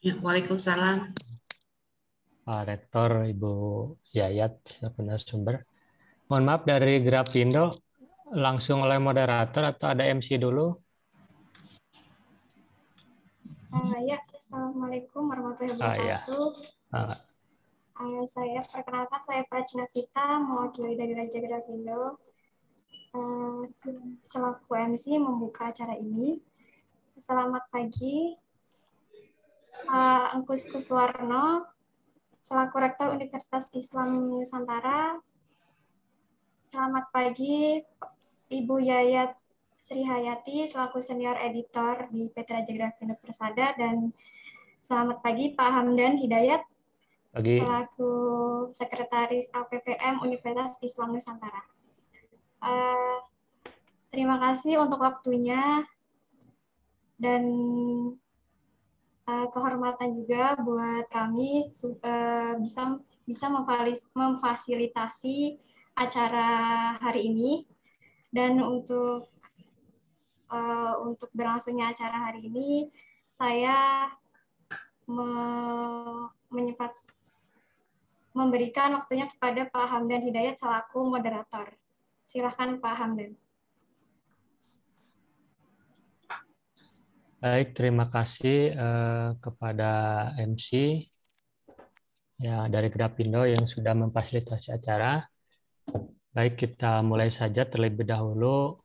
Ya, Waalaikumsalam. Pak Rektor, Ibu Yayat, selaku narasumber. Mohon maaf dari Grapindo, langsung oleh moderator atau ada MC dulu? Ya, Assalamualaikum warahmatullahi Ya. wabarakatuh. Saya perkenalkan, saya Prajna Vita, mewakili dari Raja Grafindo. Selaku MC membuka acara ini. Selamat pagi, Angkus Kuswarno, selaku Rektor Universitas Islam Nusantara. Selamat pagi, Ibu Yayat Sri Hayati, selaku Senior Editor di PT Raja Grafindo Persada, dan selamat pagi Pak Hamdan Hidayat, selaku Sekretaris LPPM Universitas Islam Nusantara. Terima kasih untuk waktunya dan kehormatan juga buat kami bisa memfasilitasi acara hari ini. Dan untuk berlangsungnya acara hari ini, saya memberikan waktunya kepada Pak Hamdan Hidayat selaku moderator. Silakan Pak Hamdan. Baik, terima kasih kepada MC ya dari Grapindo yang sudah memfasilitasi acara. Baik, kita mulai saja terlebih dahulu.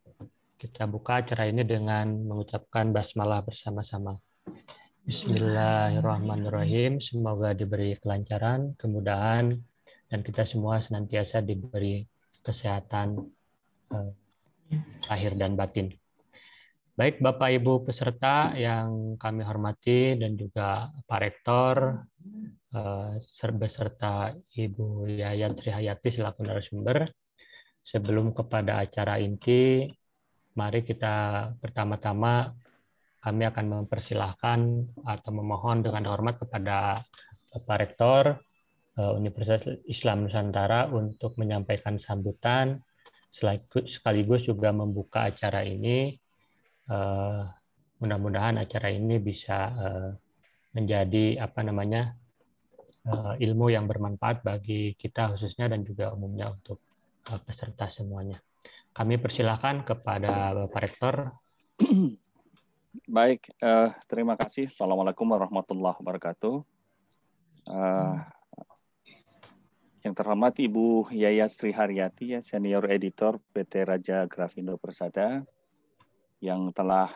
Kita buka acara ini dengan mengucapkan basmalah bersama-sama. Bismillahirrahmanirrahim. Semoga diberi kelancaran, kemudahan, dan kita semua senantiasa diberi kesehatan lahir dan batin. Baik, Bapak Ibu peserta yang kami hormati dan juga Pak Rektor beserta Ibu Yayat Sri Hayati selaku narasumber. Sebelum kepada acara inti, mari kita pertama-tama kami akan mempersilahkan atau memohon dengan hormat kepada Bapak Rektor Universitas Islam Nusantara untuk menyampaikan sambutan sekaligus juga membuka acara ini. Mudah-mudahan acara ini bisa menjadi ilmu yang bermanfaat bagi kita khususnya dan juga umumnya untuk peserta semuanya. Kami persilahkan kepada Bapak Rektor. Baik, terima kasih. Assalamualaikum warahmatullahi wabarakatuh. Yang terhormat Ibu Yayat Sri Hayati, Senior Editor PT Raja Grafindo Persada, yang telah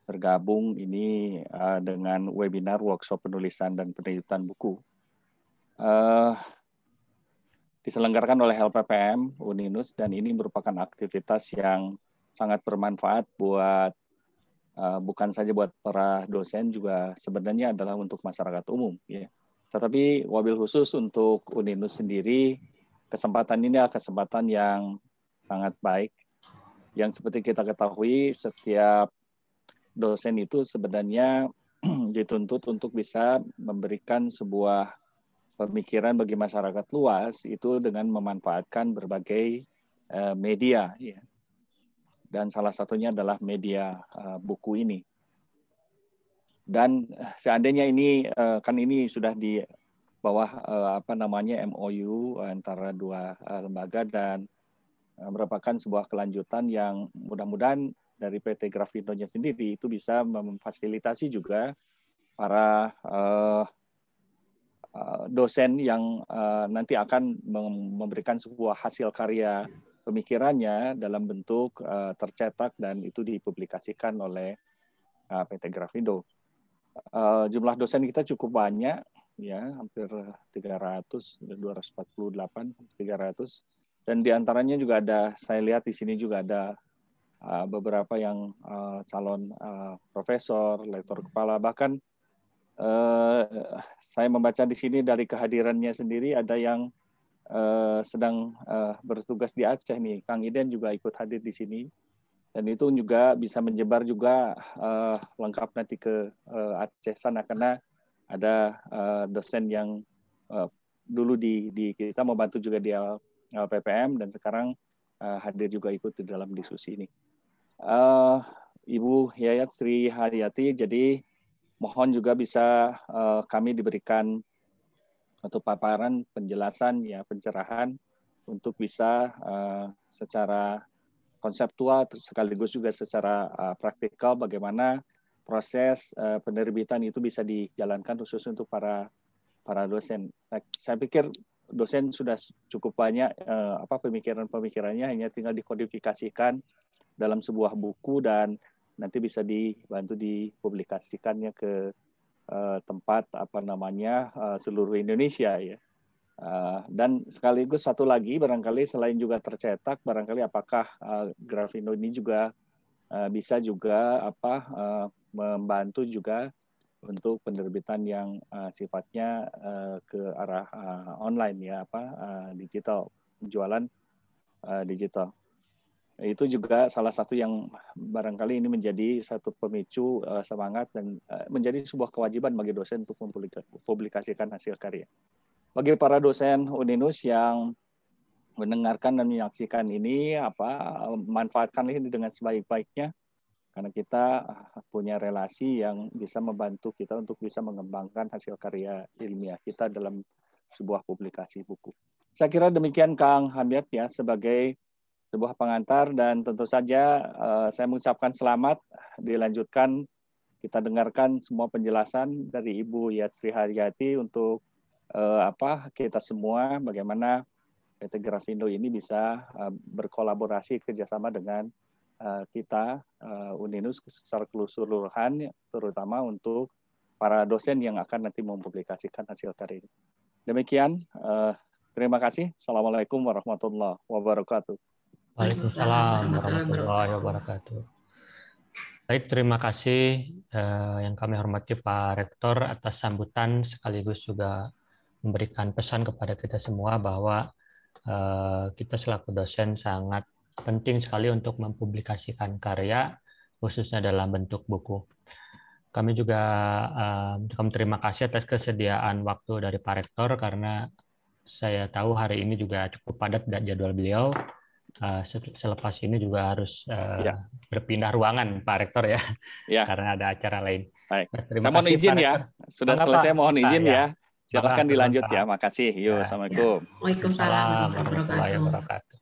bergabung ini dengan webinar workshop penulisan dan penerbitan buku. Diselenggarakan oleh LPPM Uninus, dan ini merupakan aktivitas yang sangat bermanfaat buat bukan saja buat para dosen, juga sebenarnya adalah untuk masyarakat umum, ya. Tetapi wabil khusus untuk Uninus sendiri, kesempatan ini adalah kesempatan yang sangat baik, yang seperti kita ketahui setiap dosen itu sebenarnya dituntut untuk bisa memberikan sebuah pemikiran bagi masyarakat luas itu dengan memanfaatkan berbagai media, ya. Dan salah satunya adalah media buku ini. Dan seandainya ini kan ini sudah di bawah MOU antara dua lembaga, dan merupakan sebuah kelanjutan yang mudah-mudahan dari PT Grafindo-nya sendiri itu bisa memfasilitasi juga para dosen yang nanti akan memberikan sebuah hasil karya pemikirannya dalam bentuk tercetak dan itu dipublikasikan oleh PT Grafindo. Jumlah dosen kita cukup banyak, ya, hampir 300, 248, 300. Dan diantaranya juga ada, saya lihat di sini juga ada beberapa yang calon profesor, lektor kepala, bahkan saya membaca di sini dari kehadirannya sendiri ada yang sedang bertugas di Aceh nih, Kang Iden juga ikut hadir di sini, dan itu juga bisa menyebar juga lengkap nanti ke Aceh sana, karena ada dosen yang dulu di kita membantu juga di LPPM dan sekarang hadir juga ikut di dalam diskusi ini. Ibu Yayat Sri Hayati, jadi mohon juga bisa kami diberikan atau paparan penjelasan ya, pencerahan untuk bisa secara konseptual sekaligus juga secara praktikal bagaimana proses penerbitan itu bisa dijalankan khusus untuk para dosen. Nah, saya pikir dosen sudah cukup banyak pemikiran-pemikirannya, hanya tinggal dikodifikasikan dalam sebuah buku dan nanti bisa dibantu dipublikasikannya ke tempat seluruh Indonesia ya. Dan sekaligus satu lagi barangkali selain juga tercetak, barangkali apakah Grafindo ini juga bisa juga membantu juga untuk penerbitan yang sifatnya ke arah online ya, digital, penjualan digital. Itu juga salah satu yang barangkali ini menjadi satu pemicu semangat dan menjadi sebuah kewajiban bagi dosen untuk mempublikasikan hasil karya. Bagi para dosen Uninus yang mendengarkan dan menyaksikan ini, manfaatkanlah ini dengan sebaik-baiknya, karena kita punya relasi yang bisa membantu kita untuk bisa mengembangkan hasil karya ilmiah kita dalam sebuah publikasi buku. Saya kira demikian Kang Hamid ya, sebagai sebuah pengantar, dan tentu saja saya mengucapkan selamat. Dilanjutkan kita dengarkan semua penjelasan dari Ibu Yayat Srihayati untuk kita semua bagaimana PT Grafindo ini bisa berkolaborasi kerjasama dengan kita Uninus secara keseluruhan, terutama untuk para dosen yang akan nanti mempublikasikan hasil karya ini. Demikian, terima kasih. Assalamualaikum warahmatullahi wabarakatuh. Waalaikumsalam warahmatullahi wabarakatuh. Baik, terima kasih yang kami hormati Pak Rektor atas sambutan sekaligus juga memberikan pesan kepada kita semua bahwa kita selaku dosen sangat penting sekali untuk mempublikasikan karya, khususnya dalam bentuk buku. Kami juga terima kasih atas kesediaan waktu dari Pak Rektor, karena saya tahu hari ini juga cukup padat jadwal beliau. Selepas ini juga harus berpindah ruangan Pak Rektor ya, karena ada acara lain. Baik. Terima saya mohon kasih, izin Pak ya, Rektor. sudah selesai mohon izin ya. Silahkan dilanjut ya, makasih. Yuk, Assalamualaikum. Waalaikumsalam warahmatullahi wabarakatuh.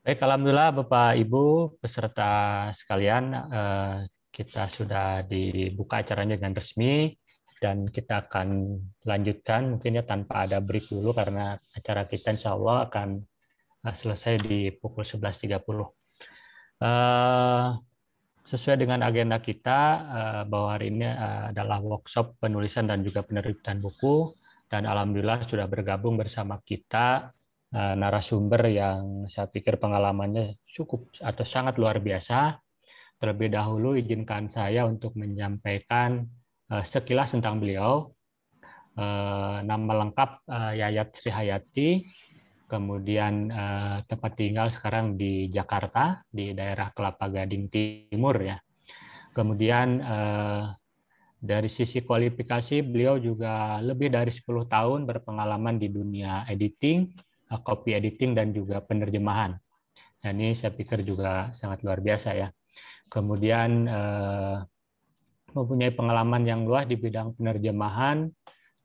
Baik, alhamdulillah Bapak Ibu peserta sekalian, kita sudah dibuka acaranya dengan resmi, dan kita akan lanjutkan mungkin ya tanpa ada break dulu, karena acara kita insya Allah akan selesai di pukul 11.30. Sesuai dengan agenda kita, bahwa hari ini adalah workshop penulisan dan juga penerbitan buku, dan alhamdulillah sudah bergabung bersama kita narasumber yang saya pikir pengalamannya cukup atau sangat luar biasa. Terlebih dahulu izinkan saya untuk menyampaikan sekilas tentang beliau. Nama lengkap Yayat Srihayati, kemudian tempat tinggal sekarang di Jakarta, di daerah Kelapa Gading Timur ya. Kemudian dari sisi kualifikasi, beliau juga lebih dari 10 tahun berpengalaman di dunia editing, copy editing, dan juga penerjemahan. Nah, ini saya pikir juga sangat luar biasa ya. Kemudian mempunyai pengalaman yang luas di bidang penerjemahan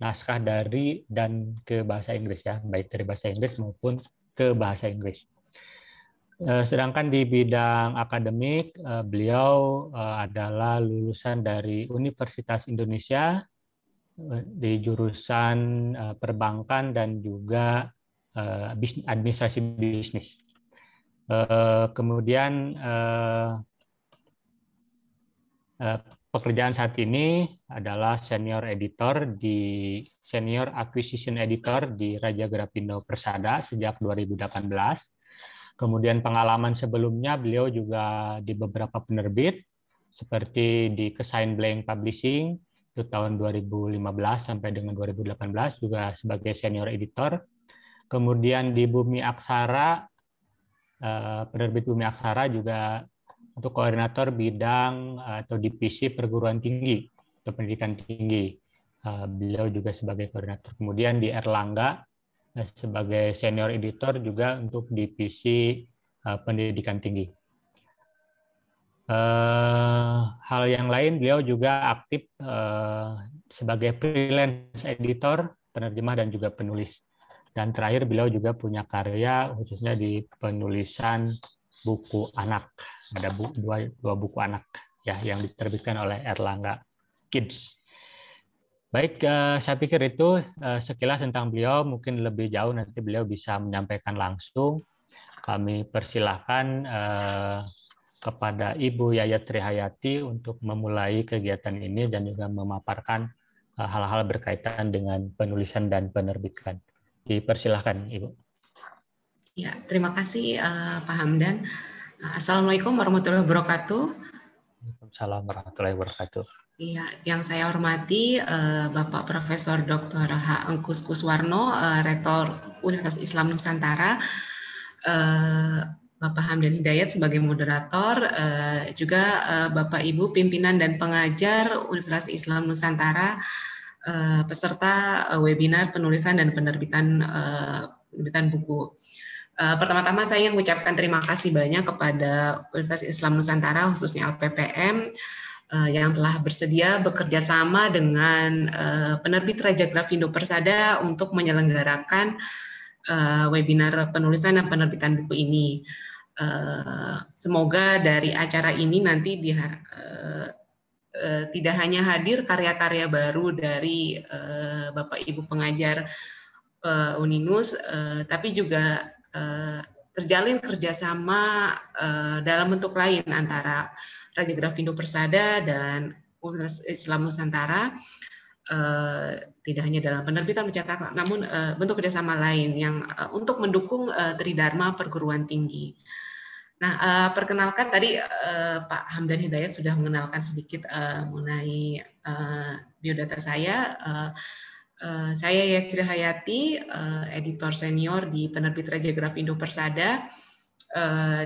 naskah dari dan ke bahasa Inggris ya, baik dari bahasa Inggris maupun ke bahasa Inggris. Sedangkan di bidang akademik, beliau adalah lulusan dari Universitas Indonesia di jurusan perbankan dan juga administrasi bisnis. Kemudian pekerjaan saat ini adalah senior acquisition editor di Raja Grafindo Persada sejak 2018. Kemudian pengalaman sebelumnya beliau juga di beberapa penerbit seperti di Kesain Blank Publishing itu tahun 2015 sampai dengan 2018 juga sebagai senior editor. Kemudian di Bumi Aksara, penerbit Bumi Aksara juga untuk koordinator bidang atau divisi perguruan tinggi atau pendidikan tinggi. Beliau juga sebagai koordinator. Kemudian di Erlangga sebagai senior editor juga untuk divisi pendidikan tinggi. Hal yang lain, beliau juga aktif sebagai freelance editor, penerjemah, dan juga penulis. Dan terakhir, beliau juga punya karya khususnya di penulisan buku anak. Ada dua buku anak ya yang diterbitkan oleh Erlangga Kids. Baik, saya pikir itu sekilas tentang beliau. Mungkin lebih jauh nanti beliau bisa menyampaikan langsung. Kami persilahkan kepada Ibu Yayat Srihayati untuk memulai kegiatan ini dan juga memaparkan hal-hal berkaitan dengan penulisan dan penerbitan. Dipersilahkan, Ibu. Ya, terima kasih Pak Hamdan. Assalamualaikum warahmatullahi wabarakatuh. Waalaikumsalam warahmatullahi wabarakatuh. Iya, yang saya hormati Bapak Profesor Dr. H. Engkus Kuswarno, Rektor Universitas Islam Nusantara, Bapak Hamdan Hidayat sebagai moderator, juga Bapak Ibu pimpinan dan pengajar Universitas Islam Nusantara, peserta webinar penulisan dan penerbitan buku. Pertama-tama saya ingin mengucapkan terima kasih banyak kepada Universitas Islam Nusantara, khususnya LPPM, yang telah bersedia bekerja sama dengan penerbit Raja Grafindo Persada untuk menyelenggarakan webinar penulisan dan penerbitan buku ini. Semoga dari acara ini nanti tidak hanya hadir karya-karya baru dari Bapak Ibu pengajar Uninus, tapi juga terjalin kerjasama dalam bentuk lain antara Raja Grafindo Persada dan Universitas Islam Nusantara, tidak hanya dalam penerbitan mencetak, namun bentuk kerjasama lain yang untuk mendukung Tridharma perguruan tinggi. Nah, perkenalkan tadi Pak Hamdan Hidayat sudah mengenalkan sedikit mengenai biodata saya. Saya Yayat Srihayati, editor senior di penerbit Raja Grafindo Persada.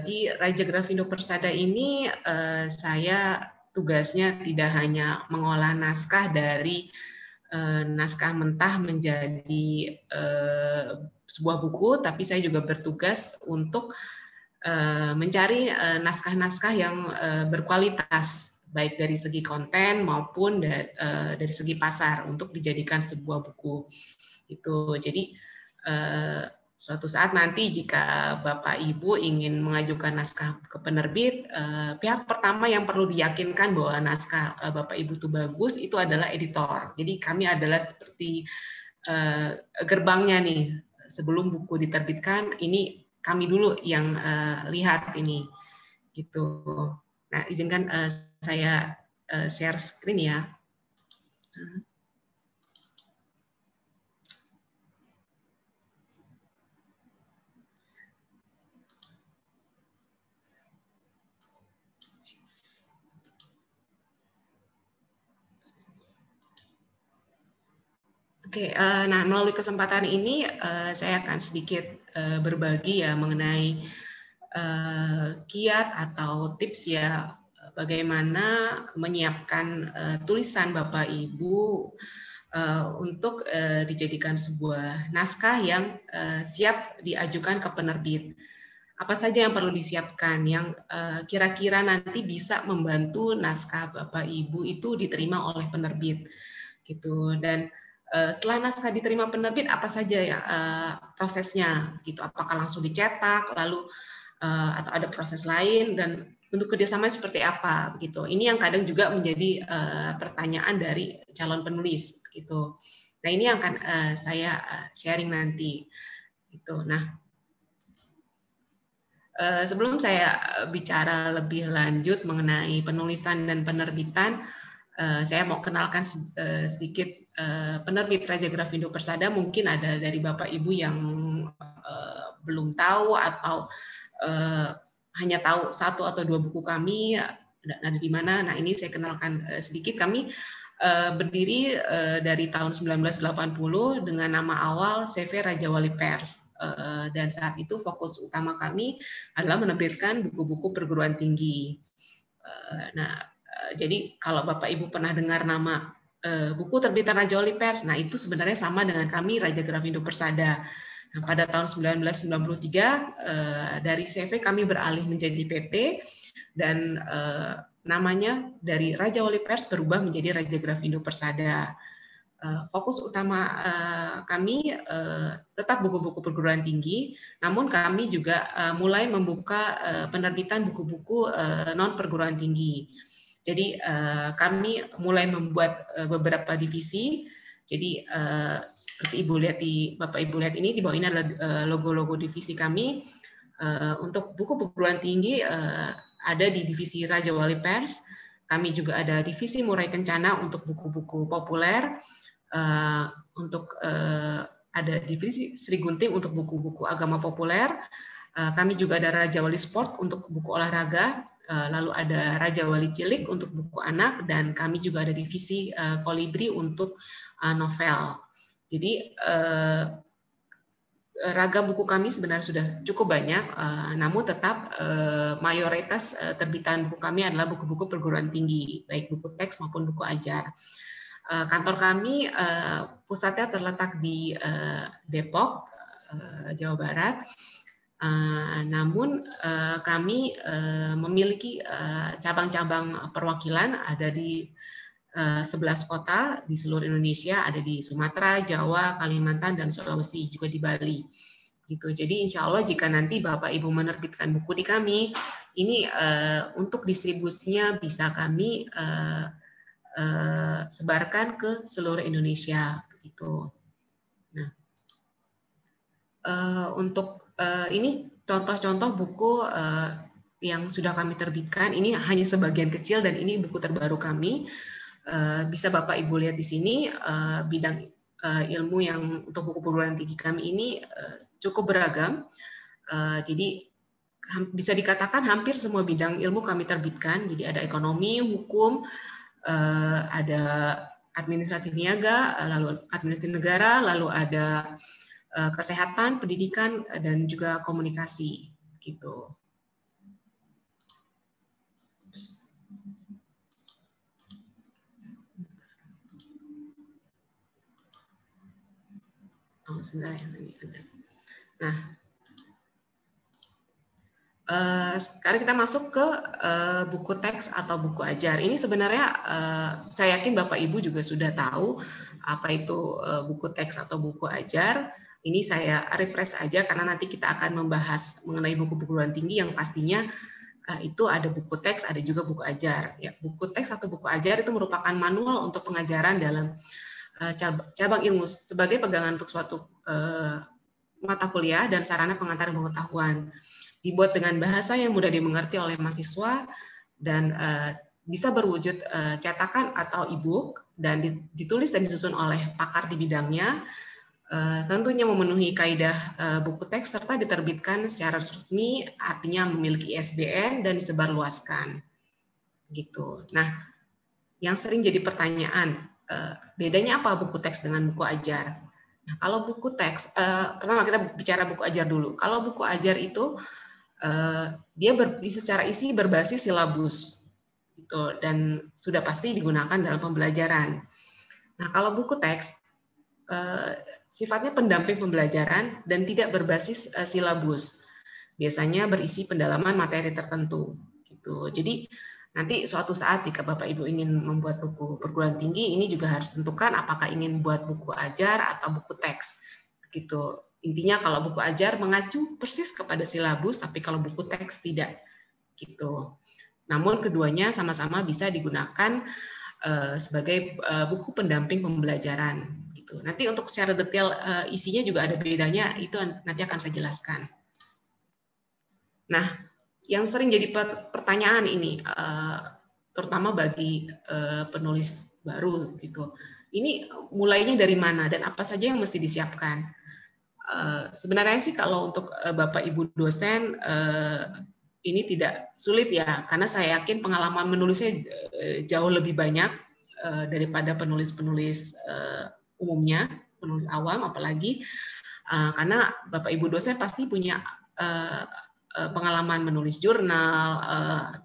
Di Raja Grafindo Persada ini saya tugasnya tidak hanya mengolah naskah dari naskah mentah menjadi sebuah buku, tapi saya juga bertugas untuk mencari naskah-naskah yang berkualitas, baik dari segi konten maupun dari segi pasar untuk dijadikan sebuah buku. Itu jadi suatu saat nanti jika Bapak Ibu ingin mengajukan naskah ke penerbit, pihak pertama yang perlu diyakinkan bahwa naskah Bapak Ibu itu bagus itu adalah editor. Jadi kami adalah seperti gerbangnya nih, sebelum buku diterbitkan ini kami dulu yang lihat ini, gitu. Nah, izinkan saya share screen ya. Oke, nah melalui kesempatan ini saya akan sedikit berbagi ya mengenai kiat atau tips ya bagaimana menyiapkan tulisan Bapak Ibu untuk dijadikan sebuah naskah yang siap diajukan ke penerbit. Apa saja yang perlu disiapkan yang kira-kira nanti bisa membantu naskah Bapak Ibu itu diterima oleh penerbit gitu. Dan setelah naskah diterima penerbit apa saja ya prosesnya gitu, apakah langsung dicetak lalu atau ada proses lain dan bentuk kerjasamanya seperti apa gitu. Ini yang kadang juga menjadi pertanyaan dari calon penulis gitu. Nah, ini yang akan saya sharing nanti gitu. Nah, sebelum saya bicara lebih lanjut mengenai penulisan dan penerbitan, saya mau kenalkan sedikit penerbit Raja Grafindo Persada. Mungkin ada dari Bapak Ibu yang belum tahu atau hanya tahu satu atau dua buku kami ada di mana. Nah, ini saya kenalkan sedikit. Kami berdiri dari tahun 1980 dengan nama awal CV Raja Wali Pers. Dan saat itu fokus utama kami adalah menerbitkan buku-buku perguruan tinggi. Nah, jadi kalau Bapak Ibu pernah dengar nama buku terbitan Raja Wali Pers, nah itu sebenarnya sama dengan kami Raja Grafindo Persada. Nah, pada tahun 1993 dari CV kami beralih menjadi PT dan namanya dari Raja Wali Pers berubah menjadi Raja Grafindo Persada. Fokus utama kami tetap buku-buku perguruan tinggi, namun kami juga mulai membuka penerbitan buku-buku non perguruan tinggi. Jadi kami mulai membuat beberapa divisi. Jadi seperti Bapak Ibu lihat ini, di bawah ini adalah logo-logo divisi kami. Untuk buku perguruan tinggi ada di divisi Raja Wali Pers. Kami juga ada divisi Murai Kencana untuk buku-buku populer. Untuk ada divisi Sri Gunting untuk buku-buku agama populer. Kami juga ada Raja Wali Sport untuk buku olahraga. Lalu ada Raja Wali Cilik untuk buku anak, dan kami juga ada divisi Kolibri untuk novel. Jadi ragam buku kami sebenarnya sudah cukup banyak, namun tetap mayoritas terbitan buku kami adalah buku-buku perguruan tinggi, baik buku teks maupun buku ajar. Kantor kami pusatnya terletak di Depok, Jawa Barat. Namun kami memiliki cabang-cabang perwakilan ada di 11 kota di seluruh Indonesia, ada di Sumatera, Jawa, Kalimantan, dan Sulawesi, juga di Bali. Gitu. Jadi insya Allah jika nanti Bapak Ibu menerbitkan buku di kami, ini untuk distribusinya bisa kami sebarkan ke seluruh Indonesia, begitu. Nah, untuk ini contoh-contoh buku yang sudah kami terbitkan. Ini hanya sebagian kecil dan ini buku terbaru kami. Bisa Bapak Ibu lihat di sini bidang ilmu yang untuk buku perguruan tinggi kami ini cukup beragam. Jadi bisa dikatakan hampir semua bidang ilmu kami terbitkan. Jadi ada ekonomi, hukum, ada administrasi niaga, lalu administrasi negara, lalu ada kesehatan, pendidikan, dan juga komunikasi, gitu. Oh, sebentar ya, ini ada. Nah, sekarang kita masuk ke buku teks atau buku ajar. Ini sebenarnya saya yakin Bapak Ibu juga sudah tahu apa itu buku teks atau buku ajar. Ini saya refresh aja karena nanti kita akan membahas mengenai buku perguruan tinggi yang pastinya itu ada buku teks, ada juga buku ajar. Ya, buku teks atau buku ajar itu merupakan manual untuk pengajaran dalam cabang ilmu sebagai pegangan untuk suatu mata kuliah dan sarana pengantar pengetahuan. Dibuat dengan bahasa yang mudah dimengerti oleh mahasiswa dan bisa berwujud cetakan atau e-book dan ditulis dan disusun oleh pakar di bidangnya. Tentunya memenuhi kaidah buku teks serta diterbitkan secara resmi, artinya memiliki ISBN dan disebarluaskan. Gitu. Nah, yang sering jadi pertanyaan, bedanya apa buku teks dengan buku ajar? Nah, kalau buku teks, pertama kita bicara buku ajar dulu. Kalau buku ajar itu dia secara isi berbasis silabus, gitu, dan sudah pasti digunakan dalam pembelajaran. Nah, kalau buku teks sifatnya pendamping pembelajaran dan tidak berbasis silabus. Biasanya berisi pendalaman materi tertentu. Gitu. Jadi nanti suatu saat jika Bapak Ibu ingin membuat buku perguruan tinggi, ini juga harus tentukan apakah ingin buat buku ajar atau buku teks. Gitu. Intinya kalau buku ajar mengacu persis kepada silabus, tapi kalau buku teks tidak. Gitu. Namun keduanya sama-sama bisa digunakan sebagai buku pendamping pembelajaran. Gitu. Nanti untuk secara detail isinya juga ada bedanya, itu nanti akan saya jelaskan. Nah, yang sering jadi pertanyaan ini, terutama bagi penulis baru, gitu. Ini mulainya dari mana dan apa saja yang mesti disiapkan? Sebenarnya sih kalau untuk Bapak Ibu dosen ini tidak sulit ya, karena saya yakin pengalaman menulisnya jauh lebih banyak daripada penulis-penulis umumnya, penulis awam apalagi, karena Bapak Ibu dosen pasti punya pengalaman menulis jurnal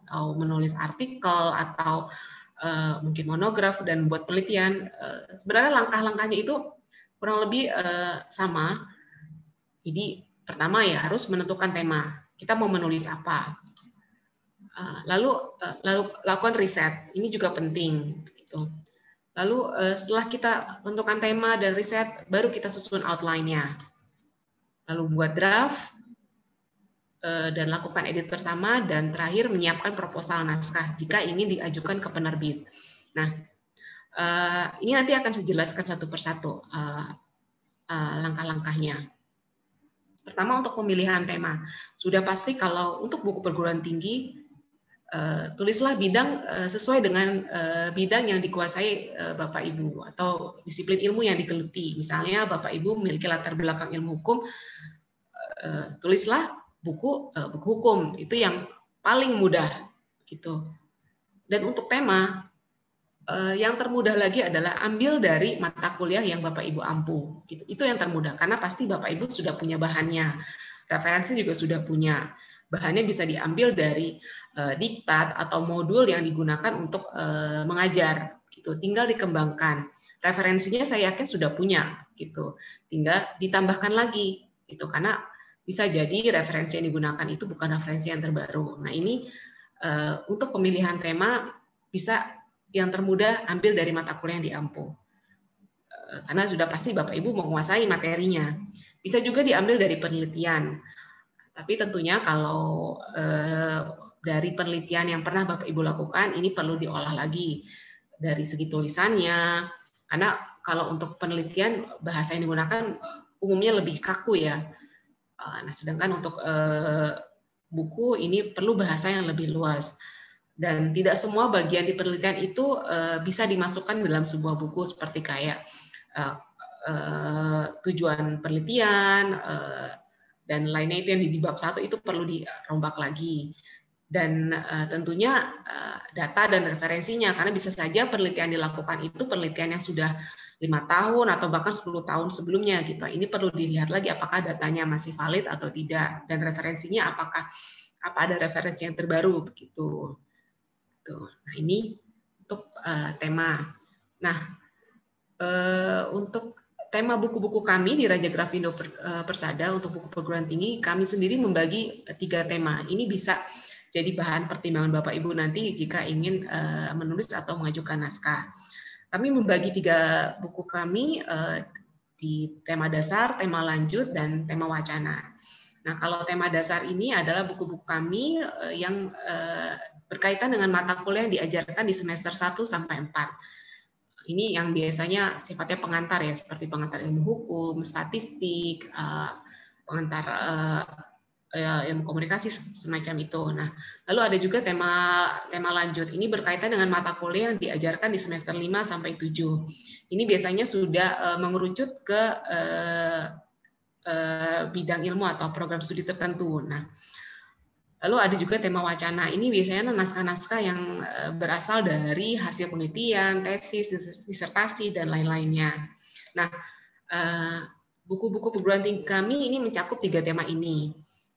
atau menulis artikel atau mungkin monograf dan membuat penelitian. Sebenarnya langkah-langkahnya itu kurang lebih sama. Jadi pertama ya harus menentukan tema. Kita mau menulis apa. Lalu lakukan riset, ini juga penting. Gitu. Lalu setelah kita tentukan tema dan riset, baru kita susun outline-nya. Lalu buat draft, dan lakukan edit pertama, dan terakhir menyiapkan proposal naskah jika ingin diajukan ke penerbit. Nah, ini nanti akan saya jelaskan satu persatu langkah-langkahnya. Pertama, untuk pemilihan tema. Sudah pasti kalau untuk buku perguruan tinggi, tulislah bidang sesuai dengan bidang yang dikuasai Bapak Ibu atau disiplin ilmu yang digeluti. Misalnya Bapak Ibu memiliki latar belakang ilmu hukum, tulislah buku hukum, itu yang paling mudah gitu. Dan untuk tema yang termudah lagi adalah ambil dari mata kuliah yang Bapak Ibu ampu. Gitu. Itu yang termudah karena pasti Bapak Ibu sudah punya bahannya, referensi juga sudah punya. Bahannya bisa diambil dari diktat atau modul yang digunakan untuk mengajar. Gitu. Tinggal dikembangkan. Referensinya saya yakin sudah punya. Gitu. Tinggal ditambahkan lagi. Gitu. Karena bisa jadi referensi yang digunakan itu bukan referensi yang terbaru. Nah ini untuk pemilihan tema bisa yang termudah ambil dari mata kuliah yang diampu. Karena sudah pasti Bapak Ibu menguasai materinya. Bisa juga diambil dari penelitian. Tapi tentunya kalau dari penelitian yang pernah Bapak Ibu lakukan, ini perlu diolah lagi dari segi tulisannya. Karena kalau untuk penelitian, bahasa yang digunakan umumnya lebih kaku ya. Nah, sedangkan untuk buku ini perlu bahasa yang lebih luas. Dan tidak semua bagian di penelitian itu bisa dimasukkan dalam sebuah buku seperti kayak tujuan penelitian, dan lainnya itu yang di bab 1 itu perlu dirombak lagi. Dan tentunya data dan referensinya, karena bisa saja penelitian dilakukan itu penelitian yang sudah 5 tahun atau bahkan 10 tahun sebelumnya gitu. Ini perlu dilihat lagi apakah datanya masih valid atau tidak, dan referensinya apa ada referensi yang terbaru begitu. Nah ini untuk tema. Nah untuk tema buku-buku kami di Raja Grafindo Persada untuk buku perguruan tinggi, kami sendiri membagi 3 tema. Ini bisa jadi bahan pertimbangan Bapak Ibu nanti jika ingin menulis atau mengajukan naskah. Kami membagi 3 buku kami di tema dasar, tema lanjut, dan tema wacana. Nah, kalau tema dasar ini adalah buku-buku kami yang berkaitan dengan mata kuliah yang diajarkan di semester 1 sampai 4. Ini yang biasanya sifatnya pengantar ya, seperti pengantar ilmu hukum, statistik, pengantar ilmu komunikasi semacam itu. Nah, lalu ada juga tema lanjut. Ini berkaitan dengan mata kuliah yang diajarkan di semester 5 sampai 7. Ini biasanya sudah mengerucut ke bidang ilmu atau program studi tertentu. Nah, lalu ada juga tema wacana. Ini biasanya naskah-naskah yang berasal dari hasil penelitian, tesis, disertasi, dan lain-lainnya. Nah, buku-buku perguruan tinggi kami ini mencakup 3 tema ini.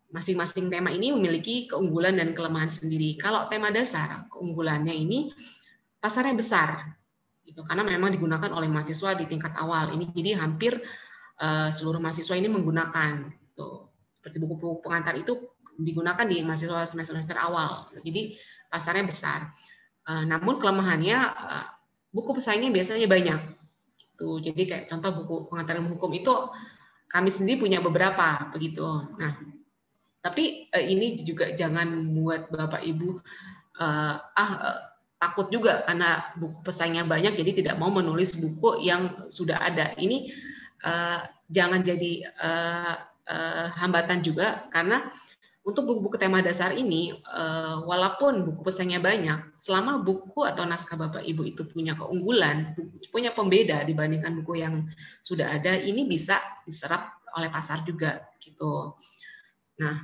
Masing-masing tema ini memiliki keunggulan dan kelemahan sendiri. Kalau tema dasar, keunggulannya ini pasarnya besar, gitu, karena memang digunakan oleh mahasiswa di tingkat awal. Ini jadi hampir seluruh mahasiswa ini menggunakan. Gitu. Seperti buku-buku pengantar itu digunakan di mahasiswa semester awal, jadi pasarnya besar. Namun kelemahannya buku pesaingnya biasanya banyak. Gitu. Jadi kayak contoh buku pengantar ilmu hukum itu kami sendiri punya beberapa begitu. Nah, tapi ini juga jangan membuat Bapak Ibu takut juga karena buku pesaingnya banyak, jadi tidak mau menulis buku yang sudah ada. Ini jangan jadi hambatan juga, karena untuk buku-buku tema dasar ini, walaupun buku pesaingnya banyak, selama buku atau naskah Bapak Ibu itu punya keunggulan, punya pembeda dibandingkan buku yang sudah ada, ini bisa diserap oleh pasar juga, gitu. Nah,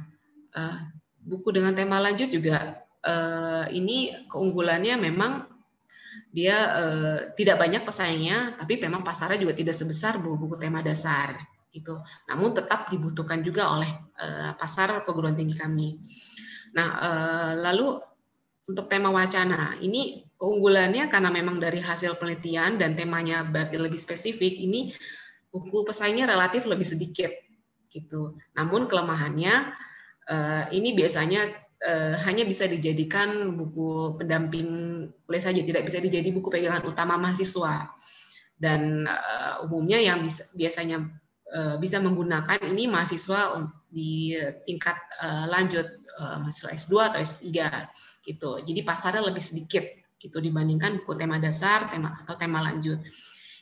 buku dengan tema lanjut juga ini keunggulannya memang dia tidak banyak pesaingnya, tapi memang pasarnya juga tidak sebesar buku-buku tema dasar. Gitu. Namun tetap dibutuhkan juga oleh pasar perguruan tinggi kami. Nah, lalu untuk tema wacana, ini keunggulannya karena memang dari hasil penelitian dan temanya berarti lebih spesifik, ini buku pesaingnya relatif lebih sedikit. Gitu. Namun kelemahannya, ini biasanya hanya bisa dijadikan buku pendamping boleh saja, tidak bisa dijadi buku pegangan utama mahasiswa. Dan umumnya yang biasanya bisa menggunakan ini mahasiswa di tingkat lanjut, mahasiswa S2 atau S3 gitu. Jadi pasarnya lebih sedikit gitu dibandingkan buku tema dasar, atau tema lanjut.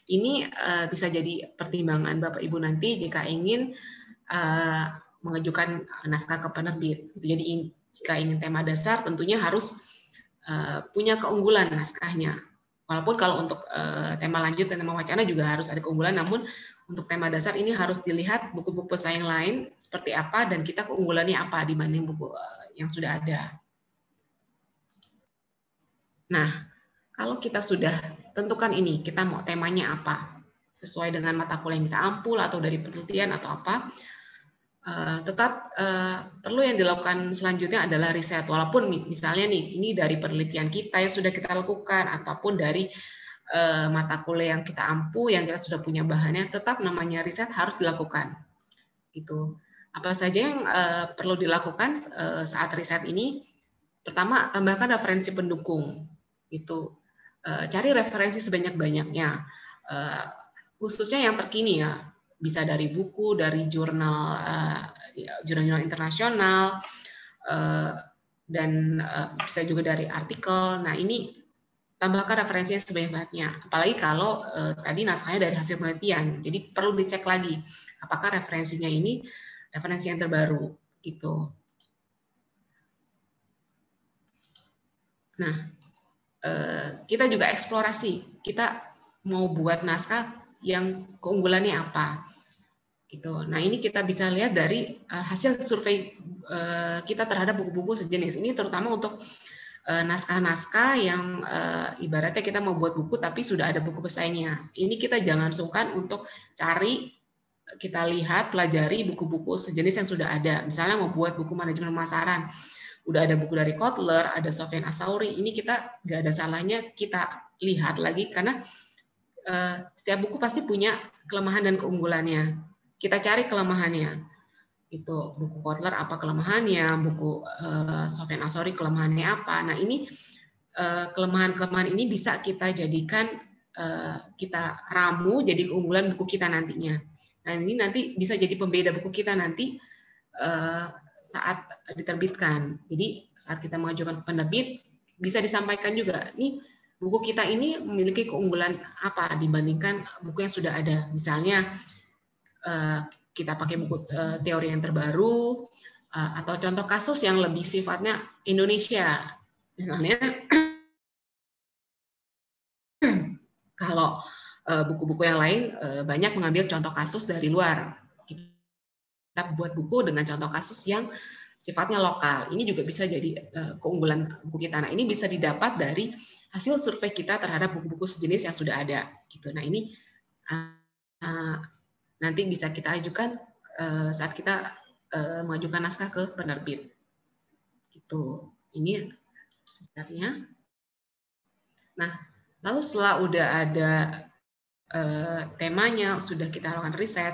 Ini bisa jadi pertimbangan Bapak Ibu nanti jika ingin mengajukan naskah ke penerbit. Jadi jika ingin tema dasar tentunya harus punya keunggulan naskahnya. Walaupun kalau untuk tema lanjut dan tema wacana juga harus ada keunggulan, namun untuk tema dasar ini harus dilihat buku-buku pesaing lain seperti apa dan kita keunggulannya apa dibanding buku yang sudah ada. Nah, kalau kita sudah tentukan ini, kita mau temanya apa, sesuai dengan mata kuliah yang kita ampul atau dari penelitian atau apa, tetap perlu yang dilakukan selanjutnya adalah riset. Walaupun misalnya nih, ini dari penelitian kita yang sudah kita lakukan, ataupun dari mata kuliah yang kita ampu, yang kita sudah punya bahannya, tetap namanya riset harus dilakukan. Gitu. Apa saja yang perlu dilakukan saat riset ini? Pertama, tambahkan referensi pendukung. Itu cari referensi sebanyak-banyaknya, khususnya yang terkini ya. Bisa dari buku, dari jurnal-jurnal internasional, dan bisa juga dari artikel. Nah, ini tambahkan referensinya sebanyak-banyaknya. Apalagi kalau tadi naskahnya dari hasil penelitian. Jadi perlu dicek lagi apakah referensinya ini referensi yang terbaru gitu. Nah, kita juga eksplorasi. Kita mau buat naskah yang keunggulannya apa. Gitu. Nah, ini kita bisa lihat dari hasil survei kita terhadap buku-buku sejenis. Ini terutama untuk naskah-naskah yang ibaratnya kita mau buat buku tapi sudah ada buku pesaingnya. Ini kita jangan sungkan untuk cari, kita lihat, pelajari buku-buku sejenis yang sudah ada. Misalnya mau buat buku manajemen pemasaran, udah ada buku dari Kotler, ada Sofyan Asauri. Ini kita nggak ada salahnya kita lihat lagi karena setiap buku pasti punya kelemahan dan keunggulannya. Kita cari kelemahannya. Itu buku Kotler apa kelemahannya, buku Sofyan Asauri kelemahannya apa. Nah, ini kelemahan-kelemahan ini bisa kita jadikan, kita ramu jadi keunggulan buku kita nantinya. Nah, ini nanti bisa jadi pembeda buku kita nanti saat diterbitkan. Jadi saat kita mengajukan penerbit bisa disampaikan juga, nih buku kita ini memiliki keunggulan apa dibandingkan buku yang sudah ada. Misalnya kita pakai buku teori yang terbaru, atau contoh kasus yang lebih sifatnya Indonesia. Misalnya, kalau buku-buku yang lain banyak mengambil contoh kasus dari luar. Kita buat buku dengan contoh kasus yang sifatnya lokal. Ini juga bisa jadi keunggulan buku kita. Nah, ini bisa didapat dari hasil survei kita terhadap buku-buku sejenis yang sudah ada. Gitu. Nah, ini nanti bisa kita ajukan saat kita mengajukan naskah ke penerbit. Itu ini dasarnya. Nah, lalu setelah udah ada temanya, sudah kita lakukan riset.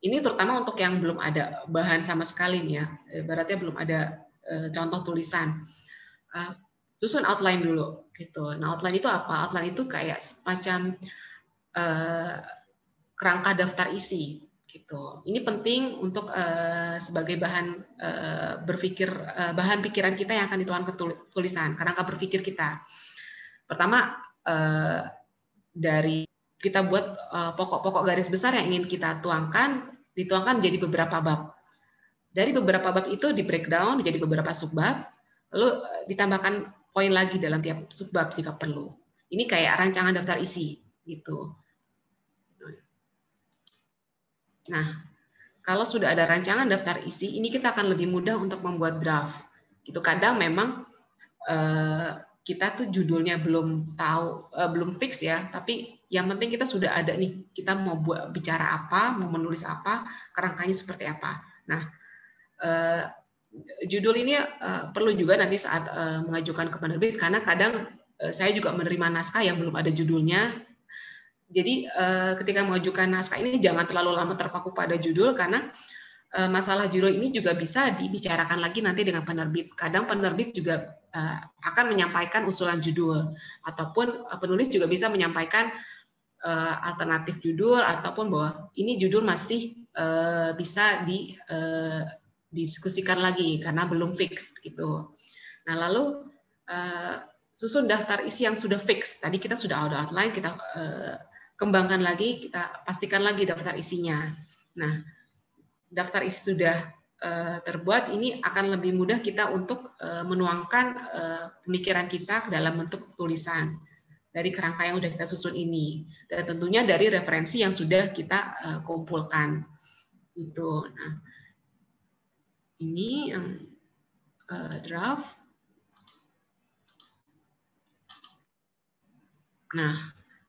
Ini terutama untuk yang belum ada bahan sama sekali nih ya, ibaratnya belum ada contoh tulisan. Susun outline dulu, gitu. Nah, outline itu apa? Outline itu kayak semacam kerangka daftar isi gitu. Ini penting untuk sebagai bahan berpikir, bahan pikiran kita yang akan dituangkan ke tulisan, kerangka berpikir kita. Pertama, dari kita buat pokok-pokok garis besar yang ingin kita tuangkan, dituangkan menjadi beberapa bab. Dari beberapa bab itu di breakdown menjadi beberapa subbab, lalu ditambahkan poin lagi dalam tiap subbab jika perlu. Ini kayak rancangan daftar isi gitu. Nah, kalau sudah ada rancangan daftar isi, ini kita akan lebih mudah untuk membuat draft. Gitu. Kadang memang kita tuh judulnya belum tahu, belum fix ya, tapi yang penting kita sudah ada nih, kita mau bicara apa, mau menulis apa, kerangkanya seperti apa. Nah, judul ini perlu juga nanti saat mengajukan ke penerbit, karena kadang saya juga menerima naskah yang belum ada judulnya. Jadi ketika mengajukan naskah ini jangan terlalu lama terpaku pada judul, karena masalah judul ini juga bisa dibicarakan lagi nanti dengan penerbit. Kadang penerbit juga akan menyampaikan usulan judul, ataupun penulis juga bisa menyampaikan alternatif judul, ataupun bahwa ini judul masih bisa didiskusikan lagi karena belum fix gitu. Nah, lalu susun daftar isi yang sudah fix. Tadi kita sudah ada outline, kita kembangkan lagi, kita pastikan lagi daftar isinya. Nah, daftar isi sudah terbuat, ini akan lebih mudah kita untuk menuangkan pemikiran kita ke dalam bentuk tulisan dari kerangka yang sudah kita susun ini, dan tentunya dari referensi yang sudah kita kumpulkan. Itu. Nah, ini yang draft. Nah,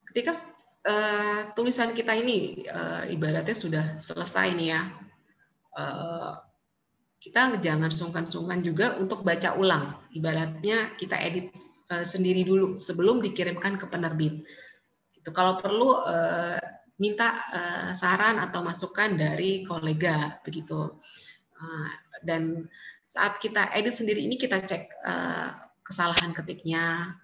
ketika tulisan kita ini ibaratnya sudah selesai nih ya. Kita jangan sungkan-sungkan juga untuk baca ulang. Ibaratnya kita edit sendiri dulu sebelum dikirimkan ke penerbit. Itu kalau perlu minta saran atau masukan dari kolega begitu. Dan saat kita edit sendiri ini kita cek kesalahan ketiknya,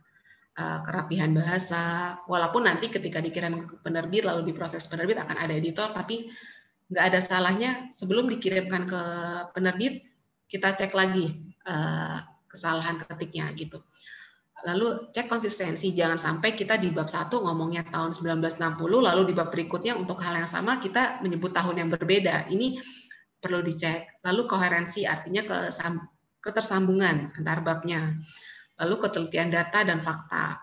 kerapihan bahasa. Walaupun nanti ketika dikirim ke penerbit lalu diproses penerbit akan ada editor, tapi nggak ada salahnya sebelum dikirimkan ke penerbit kita cek lagi kesalahan ketiknya gitu. Lalu cek konsistensi, jangan sampai kita di bab 1 ngomongnya tahun 1960 lalu di bab berikutnya untuk hal yang sama kita menyebut tahun yang berbeda. Ini perlu dicek. Lalu koherensi artinya ketersambungan antar babnya. Lalu ketelitian data dan fakta.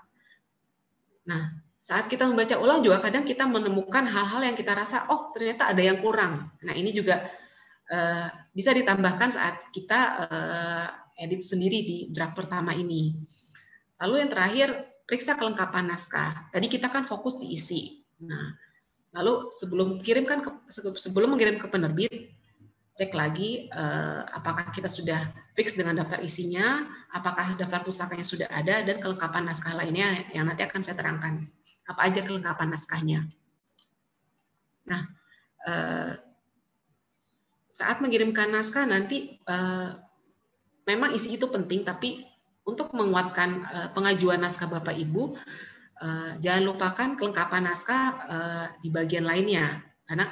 Nah, saat kita membaca ulang juga kadang kita menemukan hal-hal yang kita rasa, oh ternyata ada yang kurang. Nah ini juga bisa ditambahkan saat kita edit sendiri di draft pertama ini. Lalu yang terakhir, periksa kelengkapan naskah. Tadi kita kan fokus di isi. Nah, lalu sebelum mengirim ke penerbit, cek lagi apakah kita sudah fix dengan daftar isinya, apakah daftar pustakanya sudah ada, dan kelengkapan naskah lainnya yang nanti akan saya terangkan. Apa aja kelengkapan naskahnya. Nah, saat mengirimkan naskah nanti memang isi itu penting, tapi untuk menguatkan pengajuan naskah Bapak Ibu, jangan lupakan kelengkapan naskah di bagian lainnya. Karena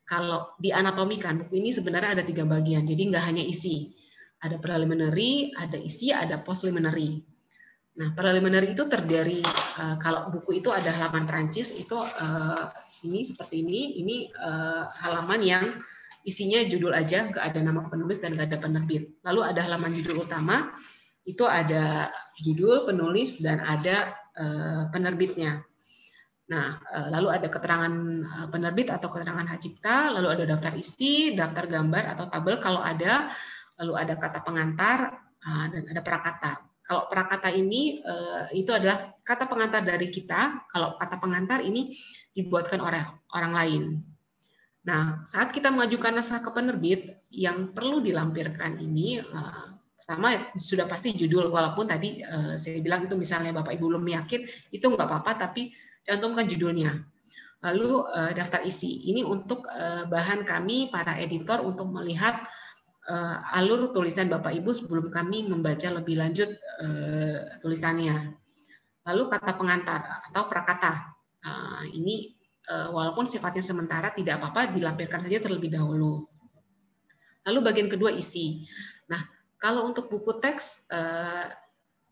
kalau dianatomikan, buku ini sebenarnya ada 3 bagian, jadi nggak hanya isi. Ada preliminary, ada isi, ada post-preliminary. Nah, preliminary itu terdiri, kalau buku itu ada halaman Perancis, itu ini seperti ini halaman yang isinya judul aja, nggak ada nama penulis dan nggak ada penerbit. Lalu ada halaman judul utama, itu ada judul, penulis, dan ada penerbitnya. Nah, lalu ada keterangan penerbit atau keterangan hak cipta, lalu ada daftar isi, daftar gambar atau tabel kalau ada, lalu ada kata pengantar, dan ada prakata. Kalau prakata ini itu adalah kata pengantar dari kita. Kalau kata pengantar ini dibuatkan oleh orang lain. Nah, saat kita mengajukan naskah ke penerbit, yang perlu dilampirkan ini pertama sudah pasti judul. Walaupun tadi saya bilang itu misalnya Bapak Ibu belum yakin, itu nggak apa-apa, tapi cantumkan judulnya. Lalu daftar isi. Ini untuk bahan kami para editor untuk melihat alur tulisan Bapak Ibu sebelum kami membaca lebih lanjut tulisannya. Lalu kata pengantar atau prakata. Ini walaupun sifatnya sementara tidak apa-apa dilampirkan saja terlebih dahulu. Lalu bagian kedua isi. Nah, kalau untuk buku teks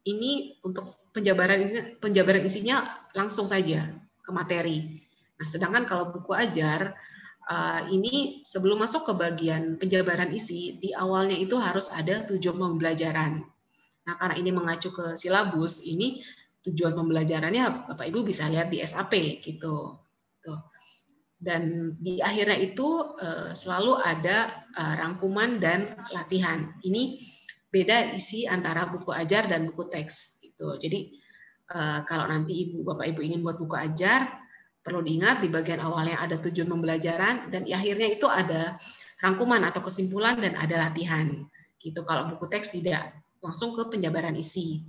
ini untuk penjabaran isinya langsung saja ke materi. Nah, sedangkan kalau buku ajar ini sebelum masuk ke bagian penjabaran isi, di awalnya itu harus ada tujuan pembelajaran. Nah, karena ini mengacu ke silabus, ini tujuan pembelajarannya Bapak Ibu bisa lihat di SAP gitu. Dan di akhirnya itu selalu ada rangkuman dan latihan. Ini beda isi antara buku ajar dan buku teks gitu. Jadi kalau nanti Bapak Ibu ingin buat buku ajar, perlu diingat di bagian awalnya ada tujuan pembelajaran dan di akhirnya itu ada rangkuman atau kesimpulan dan ada latihan. Gitu. Kalau buku teks tidak, langsung ke penjabaran isi.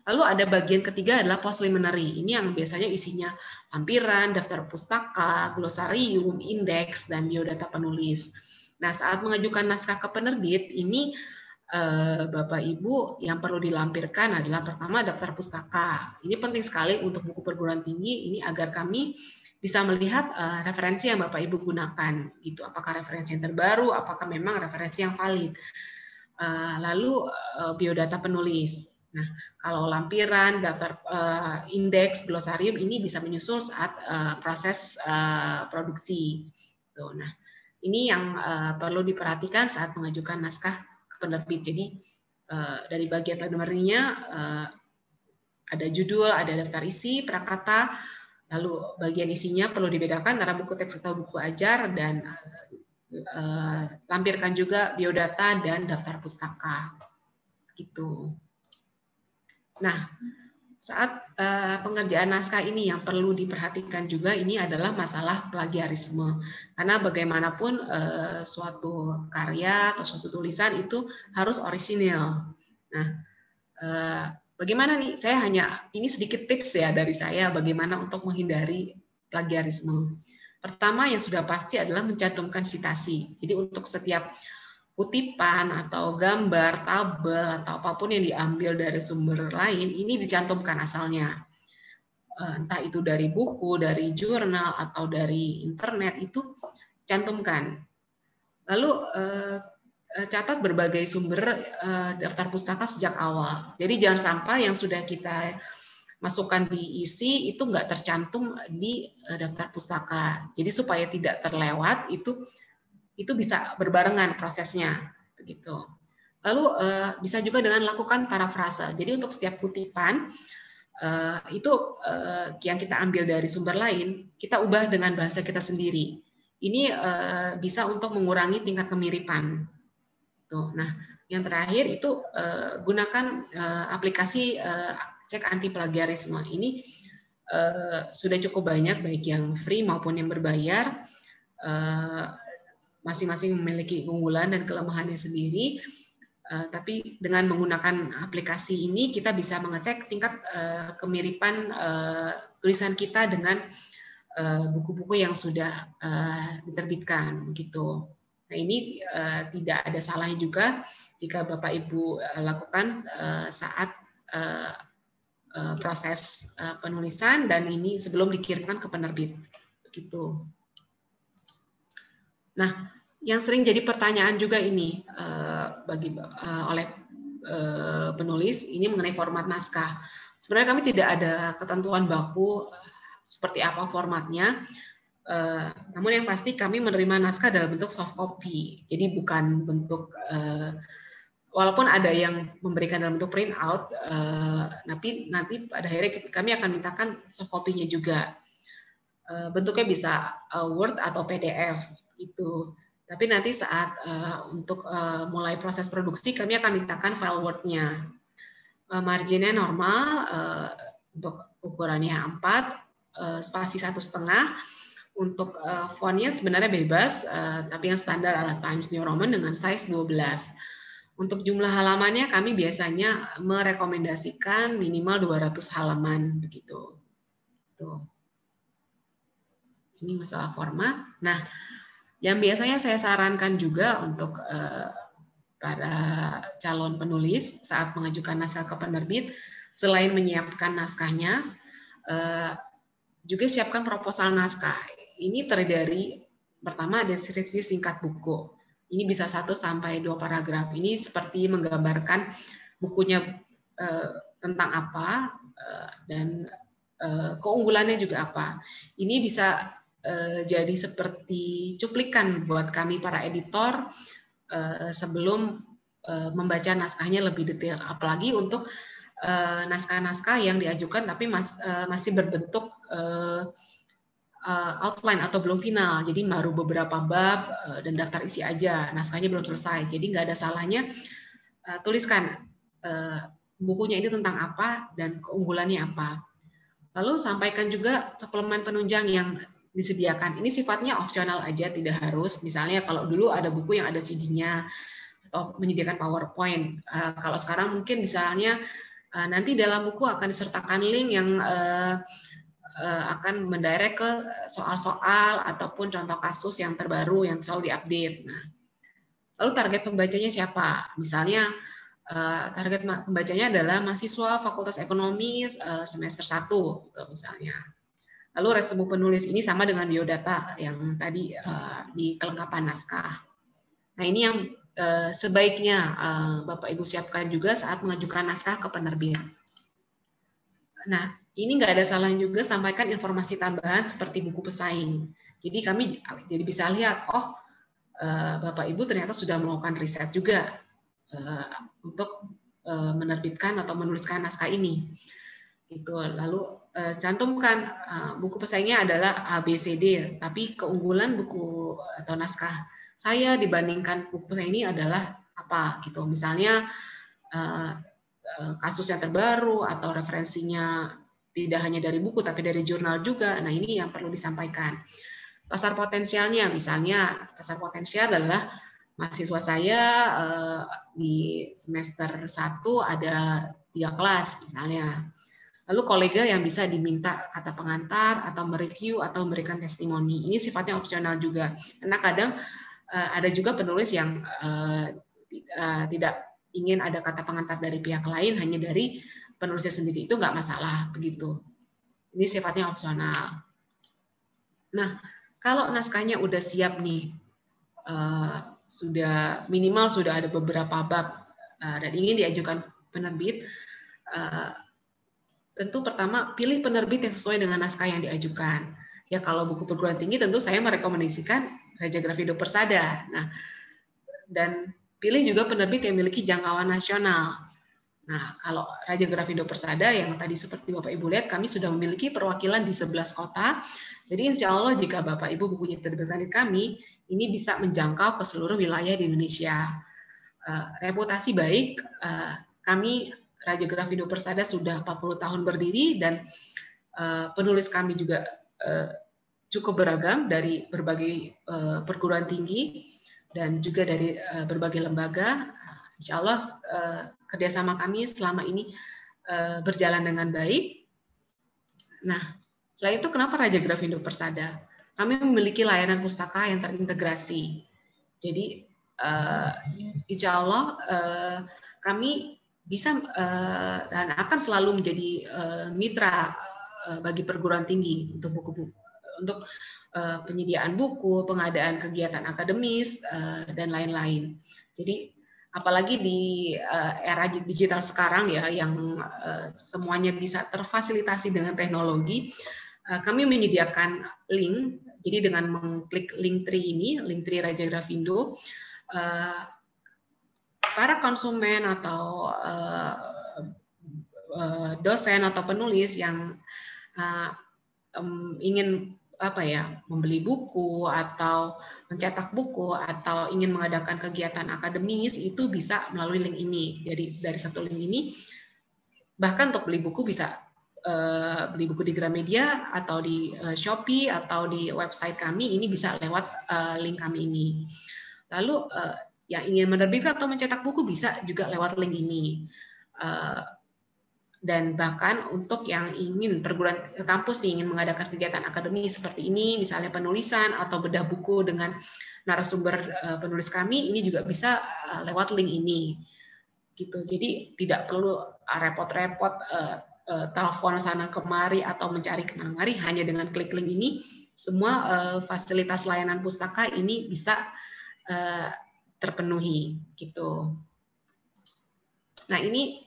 Lalu ada bagian ketiga adalah post-preliminary. Ini yang biasanya isinya lampiran, daftar pustaka, glosarium, indeks, dan biodata penulis. Nah, saat mengajukan naskah ke penerbit, ini Bapak Ibu yang perlu dilampirkan adalah pertama daftar pustaka. Ini penting sekali untuk buku perguruan tinggi ini agar kami bisa melihat referensi yang Bapak Ibu gunakan, gitu. Apakah referensi yang terbaru, apakah memang referensi yang valid. Lalu biodata penulis. Nah, kalau lampiran, daftar indeks, glosarium ini bisa menyusul saat proses produksi. Tuh, nah, ini yang perlu diperhatikan saat mengajukan naskah ke penerbit. Jadi dari bagian preliminarnya ada judul, ada daftar isi, prakata, lalu bagian isinya perlu dibedakan antara buku teks atau buku ajar, dan lampirkan juga biodata dan daftar pustaka. Gitu. Nah, saat pengerjaan naskah ini yang perlu diperhatikan juga ini adalah masalah plagiarisme. Karena bagaimanapun suatu karya atau suatu tulisan itu harus orisinil. Nah, bagaimana nih? Ini sedikit tips ya dari saya bagaimana untuk menghindari plagiarisme. Pertama yang sudah pasti adalah mencantumkan sitasi. Jadi untuk setiap kutipan atau gambar, tabel, atau apapun yang diambil dari sumber lain, ini dicantumkan asalnya. Entah itu dari buku, dari jurnal, atau dari internet, itu cantumkan. Lalu catat berbagai sumber daftar pustaka sejak awal. Jadi jangan sampai yang sudah kita masukkan di isi itu nggak tercantum di daftar pustaka. Jadi supaya tidak terlewat, itu bisa berbarengan prosesnya, begitu. Lalu bisa juga dengan lakukan parafrase. Jadi untuk setiap kutipan itu yang kita ambil dari sumber lain, kita ubah dengan bahasa kita sendiri. Ini bisa untuk mengurangi tingkat kemiripan. Tuh. Nah, yang terakhir itu gunakan aplikasi cek anti plagiarisme. Ini sudah cukup banyak, baik yang free maupun yang berbayar. Masing-masing memiliki keunggulan dan kelemahannya sendiri, tapi dengan menggunakan aplikasi ini kita bisa mengecek tingkat kemiripan tulisan kita dengan buku-buku yang sudah diterbitkan, gitu. Nah, ini tidak ada salahnya juga jika Bapak Ibu lakukan saat proses penulisan dan ini sebelum dikirimkan ke penerbit, gitu. Nah, yang sering jadi pertanyaan juga ini oleh penulis ini mengenai format naskah. Sebenarnya kami tidak ada ketentuan baku seperti apa formatnya, namun yang pasti kami menerima naskah dalam bentuk soft copy. Jadi bukan bentuk, walaupun ada yang memberikan dalam bentuk print out, tapi nanti pada akhirnya kami akan mintakan soft copy-nya juga. Bentuknya bisa Word atau PDF. Itu. Tapi nanti saat untuk mulai proses produksi kami akan mintakan file Word-nya. Marginnya normal, untuk ukurannya 4, spasi 1,5. Untuk fontnya sebenarnya bebas, tapi yang standar adalah Times New Roman dengan size 12. Untuk jumlah halamannya kami biasanya merekomendasikan minimal 200 halaman begitu. Tuh. Ini masalah format. Nah, yang biasanya saya sarankan juga untuk para calon penulis saat mengajukan naskah ke penerbit, selain menyiapkan naskahnya, juga siapkan proposal naskah. Ini terdiri dari, pertama, deskripsi singkat buku. Ini bisa 1 sampai 2 paragraf. Ini seperti menggambarkan bukunya tentang apa dan keunggulannya juga apa. Ini bisa jadi seperti cuplikan buat kami para editor sebelum membaca naskahnya lebih detail. Apalagi untuk naskah-naskah yang diajukan tapi masih berbentuk outline atau belum final. Jadi baru beberapa bab dan daftar isi aja. Naskahnya belum selesai. Jadi nggak ada salahnya tuliskan bukunya ini tentang apa dan keunggulannya apa. Lalu sampaikan juga suplemen penunjang yang disediakan. Ini sifatnya opsional aja, tidak harus. Misalnya kalau dulu ada buku yang ada CD-nya atau menyediakan PowerPoint. Kalau sekarang mungkin misalnya nanti dalam buku akan disertakan link yang akan mendirect ke soal-soal ataupun contoh kasus yang terbaru yang selalu diupdate. Nah, Lalu target pembacanya siapa? Misalnya target pembacanya adalah mahasiswa Fakultas Ekonomi semester 1, gitu misalnya. Lalu resume penulis ini sama dengan biodata yang tadi di kelengkapan naskah. Nah, ini yang sebaiknya Bapak Ibu siapkan juga saat mengajukan naskah ke penerbit. Nah, ini nggak ada salahnya juga sampaikan informasi tambahan seperti buku pesaing. Jadi kami jadi bisa lihat, oh Bapak Ibu ternyata sudah melakukan riset juga untuk menerbitkan atau menuliskan naskah ini. Itu lalu cantumkan buku pesaingnya adalah ABCD, tapi keunggulan buku atau naskah saya dibandingkan buku pesaing ini adalah apa gitu. Misalnya kasus yang terbaru atau referensinya tidak hanya dari buku tapi dari jurnal juga. Nah, ini yang perlu disampaikan. Pasar potensialnya, misalnya pasar potensial adalah mahasiswa saya di semester 1 ada 3 kelas misalnya. Lalu kolega yang bisa diminta kata pengantar atau mereview atau memberikan testimoni. Ini sifatnya opsional juga. Karena kadang ada juga penulis yang tidak ingin ada kata pengantar dari pihak lain, hanya dari penulisnya sendiri. Itu nggak masalah, begitu. Ini sifatnya opsional. Nah, kalau naskahnya udah siap nih, sudah minimal sudah ada beberapa bab dan ingin diajukan penerbit, tentu pertama pilih penerbit yang sesuai dengan naskah yang diajukan. Ya kalau buku perguruan tinggi tentu saya merekomendasikan Raja Grafindo Persada. Nah, dan pilih juga penerbit yang memiliki jangkauan nasional. Nah, kalau Raja Grafindo Persada yang tadi seperti Bapak Ibu lihat, kami sudah memiliki perwakilan di 11 kota. Jadi insya Allah jika Bapak Ibu bukunya terbitkan di kami, ini bisa menjangkau ke seluruh wilayah di Indonesia. Reputasi baik, kami Raja Grafindo Persada sudah 40 tahun berdiri dan penulis kami juga cukup beragam dari berbagai perguruan tinggi dan juga dari berbagai lembaga. Insya Allah kerjasama kami selama ini berjalan dengan baik. Nah, selain itu kenapa Raja Grafindo Persada? Kami memiliki layanan pustaka yang terintegrasi. Jadi insya Allah kami bisa dan akan selalu menjadi mitra bagi perguruan tinggi untuk buku-buku, untuk penyediaan buku, pengadaan kegiatan akademis dan lain-lain. Jadi apalagi di era digital sekarang ya, yang semuanya bisa terfasilitasi dengan teknologi, kami menyediakan link. Jadi dengan mengklik Linktree ini, Linktree Raja Grafindo, para konsumen atau dosen atau penulis yang ingin membeli buku atau mencetak buku atau ingin mengadakan kegiatan akademis itu bisa melalui link ini. Jadi dari satu link ini bahkan untuk beli buku bisa beli buku di Gramedia atau di Shopee atau di website kami, ini bisa lewat link kami ini. Lalu yang ingin menerbitkan atau mencetak buku bisa juga lewat link ini. Dan bahkan untuk yang ingin perguruan kampus nih, ingin mengadakan kegiatan akademis seperti ini, misalnya penulisan atau bedah buku dengan narasumber penulis kami, ini juga bisa lewat link ini. Gitu. Jadi tidak perlu repot-repot telepon sana kemari atau mencari kemari, hanya dengan klik link ini semua fasilitas layanan pustaka ini bisa terpenuhi gitu. Nah, ini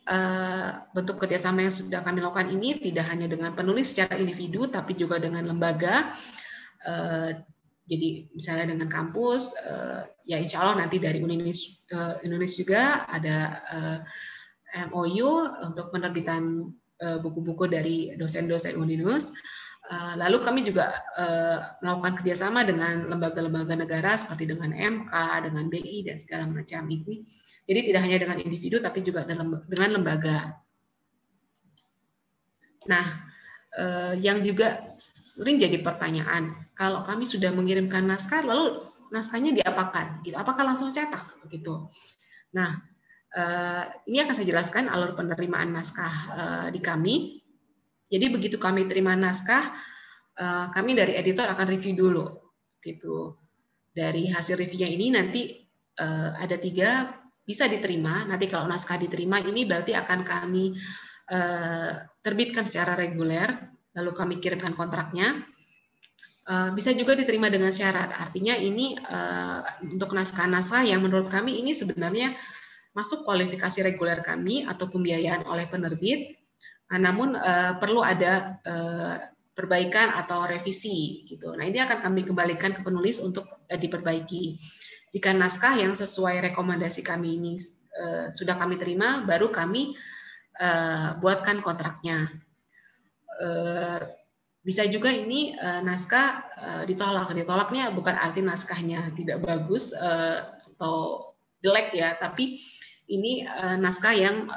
bentuk kerjasama yang sudah kami lakukan ini tidak hanya dengan penulis secara individu, tapi juga dengan lembaga. Jadi misalnya dengan kampus, ya insya Allah nanti dari Uninus juga ada MOU untuk penerbitan buku-buku dari dosen-dosen Uninus. Lalu kami juga melakukan kerjasama dengan lembaga-lembaga negara seperti dengan MK, dengan BI, dan segala macam ini. Jadi tidak hanya dengan individu, tapi juga dengan lembaga. Nah, yang juga sering jadi pertanyaan, kalau kami sudah mengirimkan naskah, lalu naskahnya diapakan? Gitu. Apakah langsung cetak? Begitu. Nah, ini akan saya jelaskan alur penerimaan naskah di kami. Jadi begitu kami terima naskah, kami dari editor akan review dulu, gitu. Dari hasil reviewnya ini nanti ada 3 bisa diterima. Nanti kalau naskah diterima ini berarti akan kami terbitkan secara reguler, lalu kami kirimkan kontraknya. Bisa juga diterima dengan syarat. Artinya ini untuk naskah-naskah yang menurut kami ini sebenarnya masuk kualifikasi reguler kami atau pembiayaan oleh penerbit, namun perlu ada perbaikan atau revisi gitu. Nah, ini akan kami kembalikan ke penulis untuk diperbaiki. Jika naskah yang sesuai rekomendasi kami ini sudah kami terima, baru kami buatkan kontraknya. Bisa juga ini naskah ditolak. Ditolaknya bukan arti naskahnya tidak bagus atau jelek ya, tapi ini naskah yang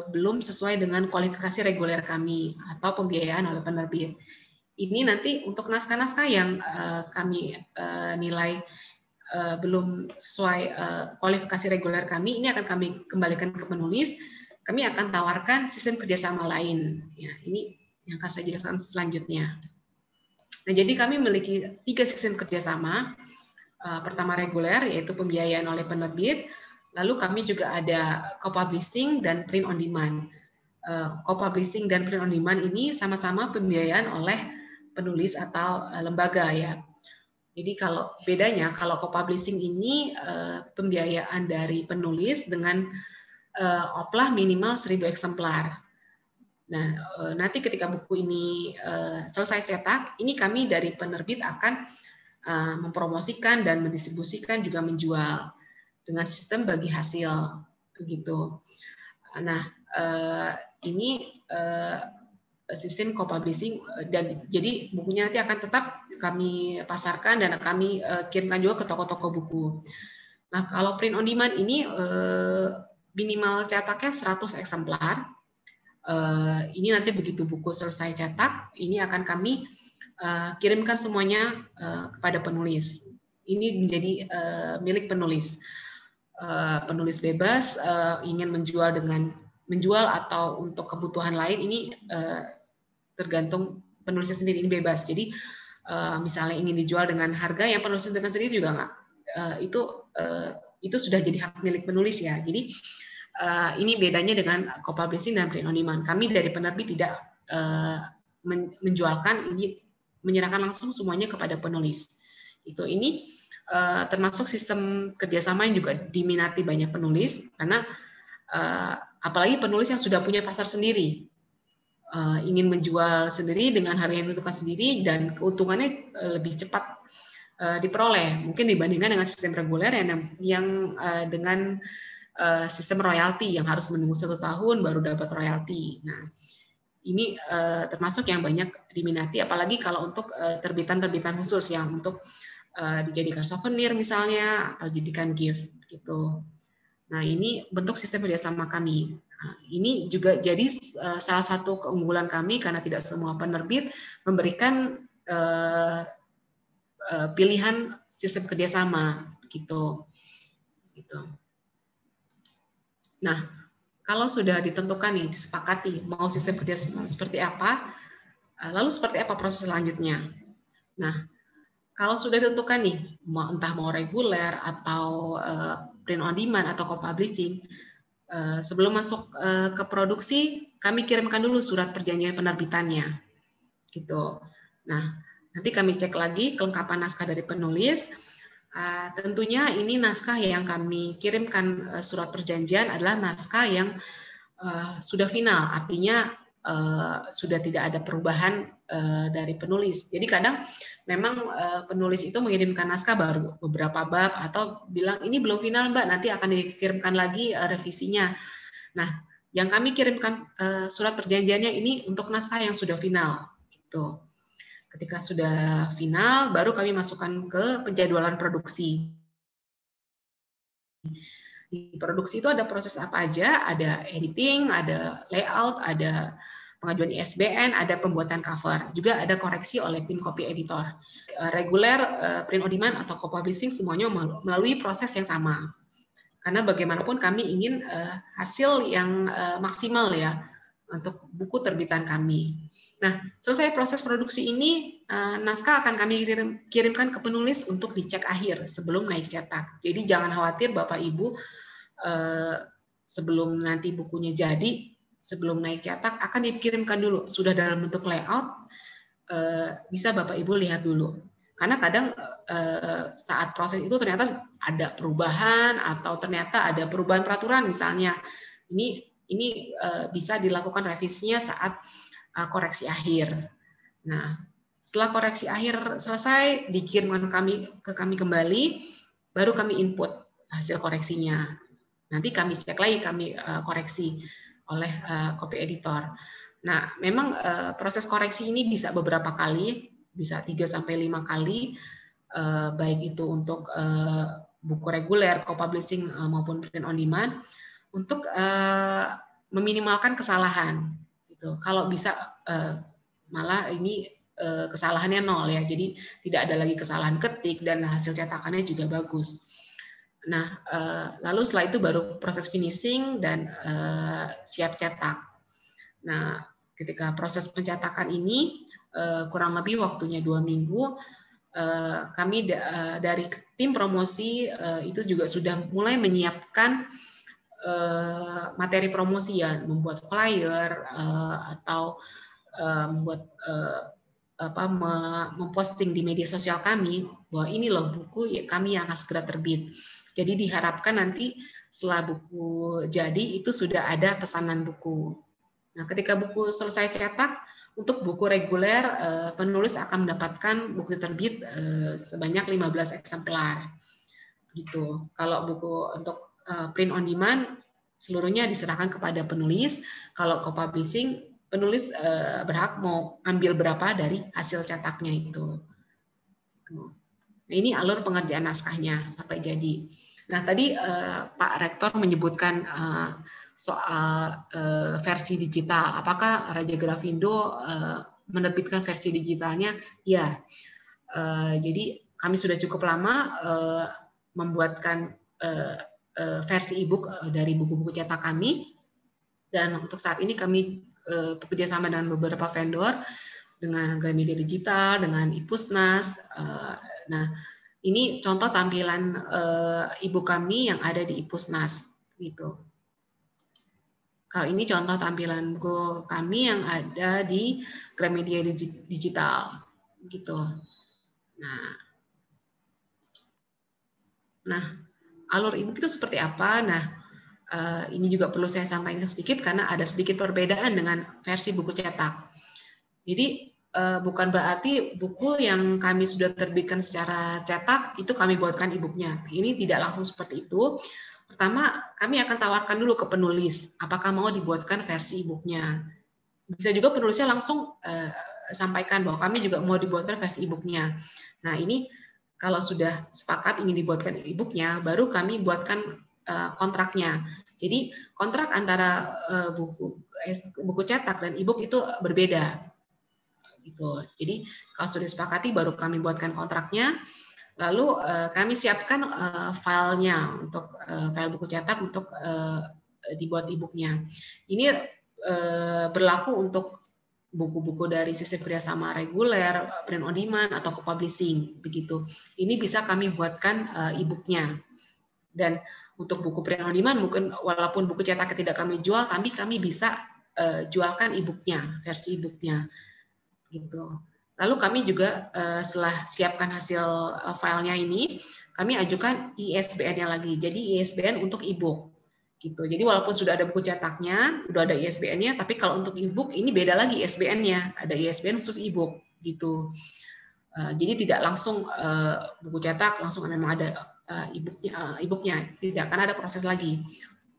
belum sesuai dengan kualifikasi reguler kami atau pembiayaan oleh penerbit. Ini nanti untuk naskah-naskah yang kami nilai belum sesuai kualifikasi reguler kami, ini akan kami kembalikan ke penulis. Kami akan tawarkan sistem kerjasama lain. Ya, ini yang akan saya jelaskan selanjutnya. Nah, jadi kami memiliki 3 sistem kerjasama. Pertama reguler, yaitu pembiayaan oleh penerbit. Lalu kami juga ada co-publishing dan print on demand. Co-publishing dan print on demand ini sama-sama pembiayaan oleh penulis atau lembaga ya. Jadi kalau bedanya, kalau co-publishing ini pembiayaan dari penulis dengan oplah minimal 1.000 eksemplar. Nah, nanti ketika buku ini selesai cetak, ini kami dari penerbit akan mempromosikan dan mendistribusikan juga menjual dengan sistem bagi hasil begitu. Nah, ini sistem co-publishing dan jadi bukunya nanti akan tetap kami pasarkan dan kami kirimkan juga ke toko-toko buku. Nah, kalau print on demand ini minimal cetaknya 100 eksemplar. Ini nanti begitu buku selesai cetak, ini akan kami kirimkan semuanya kepada penulis. Ini menjadi milik penulis. Penulis bebas ingin menjual atau untuk kebutuhan lain ini tergantung penulisnya sendiri, ini bebas. Jadi misalnya ingin dijual dengan harga yang penulis tentukan sendiri juga nggak, itu sudah jadi hak milik penulis ya. Jadi ini bedanya dengan co-publishing dan print on demand. Kami dari penerbit tidak menjualkan, ini menyerahkan langsung semuanya kepada penulis. Ini termasuk sistem kerjasama yang juga diminati banyak penulis karena apalagi penulis yang sudah punya pasar sendiri, ingin menjual sendiri dengan harga yang ditentukan sendiri dan keuntungannya lebih cepat diperoleh mungkin dibandingkan dengan sistem reguler yang dengan sistem royalti yang harus menunggu 1 tahun baru dapat royalti. Nah, ini termasuk yang banyak diminati, apalagi kalau untuk terbitan-terbitan khusus yang untuk dijadikan souvenir misalnya atau dijadikan gift gitu. Nah, ini bentuk sistem kerjasama kami. Nah, ini juga jadi salah satu keunggulan kami karena tidak semua penerbit memberikan pilihan sistem kerjasama gitu. Nah, kalau sudah ditentukan nih, disepakati mau sistem kerjasama seperti apa, lalu seperti apa proses selanjutnya? Nah, kalau sudah ditentukan nih, entah mau reguler atau print on demand atau co-publishing, sebelum masuk ke produksi, kami kirimkan dulu surat perjanjian penerbitannya, gitu. Nah, nanti kami cek lagi kelengkapan naskah dari penulis. Tentunya ini naskah yang kami kirimkan surat perjanjian adalah naskah yang sudah final, artinya sudah tidak ada perubahan dari penulis. Jadi kadang memang penulis itu mengirimkan naskah baru beberapa bab atau bilang ini belum final Mbak, nanti akan dikirimkan lagi revisinya. Nah, yang kami kirimkan surat perjanjiannya ini untuk naskah yang sudah final, gitu. Ketika sudah final, baru kami masukkan ke penjadwalan produksi. Di produksi itu ada proses apa aja, ada editing, ada layout, ada pengajuan ISBN, ada pembuatan cover, juga ada koreksi oleh tim copy editor. Reguler, print on demand atau co-publishing semuanya melalui proses yang sama. Karena bagaimanapun kami ingin hasil yang maksimal ya, untuk buku terbitan kami. Nah, selesai proses produksi ini, naskah akan kami kirimkan ke penulis untuk dicek akhir sebelum naik cetak. Jadi jangan khawatir Bapak Ibu, sebelum nanti bukunya jadi, sebelum naik cetak akan dikirimkan dulu, sudah dalam bentuk layout, bisa Bapak Ibu lihat dulu. Karena kadang saat proses itu ternyata ada perubahan atau ternyata ada perubahan peraturan misalnya. Ini bisa dilakukan revisinya saat koreksi akhir. Nah, setelah koreksi akhir selesai, dikirimkan ke kami kembali, baru kami input hasil koreksinya. Nanti kami cek lagi, kami koreksi oleh copy editor. Nah, memang proses koreksi ini bisa beberapa kali, bisa 3-5 kali, baik itu untuk buku reguler, co-publishing maupun print on demand, untuk meminimalkan kesalahan. Gitu. Kalau bisa malah ini kesalahannya 0 ya, jadi tidak ada lagi kesalahan ketik dan hasil cetakannya juga bagus. Nah, lalu setelah itu baru proses finishing dan siap cetak. Nah, ketika proses pencetakan ini kurang lebih waktunya 2 minggu, kami dari tim promosi itu juga sudah mulai menyiapkan materi promosi ya, membuat flyer atau membuat memposting di media sosial kami bahwa ini loh buku kami yang akan segera terbit. Jadi diharapkan nanti setelah buku jadi itu sudah ada pesanan buku. Nah, ketika buku selesai cetak, untuk buku reguler penulis akan mendapatkan buku terbit sebanyak 15 eksemplar. Gitu. Kalau buku untuk print on demand seluruhnya diserahkan kepada penulis. Kalau co-publishing, penulis berhak mau ambil berapa dari hasil cetaknya itu. Nah, ini alur pengerjaan naskahnya sampai jadi. Nah, tadi Pak Rektor menyebutkan soal versi digital. Apakah Raja Grafindo menerbitkan versi digitalnya? Ya. Jadi kami sudah cukup lama membuatkan versi e-book dari buku-buku cetak kami, dan untuk saat ini kami bekerja sama dengan beberapa vendor, dengan Gramedia Digital, dengan Ipusnas. Nah, ini contoh tampilan e-book kami yang ada di Ipusnas, gitu. Kalau ini contoh tampilan buku kami yang ada di Gramedia Digital, gitu. Nah, alur e-book itu seperti apa? Nah, ini juga perlu saya sampaikan sedikit karena ada sedikit perbedaan dengan versi buku cetak. Jadi bukan berarti buku yang kami sudah terbitkan secara cetak itu kami buatkan e-booknya. Ini tidak langsung seperti itu. Pertama, kami akan tawarkan dulu ke penulis apakah mau dibuatkan versi e-booknya. Bisa juga penulisnya langsung sampaikan bahwa kami juga mau dibuatkan versi e-booknya. Nah, ini kalau sudah sepakat ingin dibuatkan e-booknya, baru kami buatkan kontraknya. Jadi kontrak antara buku cetak dan e-book itu berbeda. Gitu. Jadi kalau sudah disepakati, baru kami buatkan kontraknya. Lalu kami siapkan filenya untuk file buku cetak untuk dibuat e-booknya. Ini berlaku untuk buku-buku dari sistem kerjasama reguler, print on demand, atau co-publishing, begitu. Ini bisa kami buatkan e-booknya. Dan untuk buku print on demand, mungkin walaupun buku cetak tidak kami jual, tapi kami bisa jualkan e-booknya, versi e-booknya, gitu. Lalu kami juga setelah siapkan hasil filenya ini, kami ajukan ISBN-nya lagi. Jadi ISBN untuk e-book. Gitu. Jadi walaupun sudah ada buku cetaknya, sudah ada ISBN-nya, tapi kalau untuk e-book ini beda lagi ISBN-nya, ada ISBN khusus e-book gitu. Jadi tidak langsung buku cetak langsung memang ada e-booknya, tidak, karena ada proses lagi.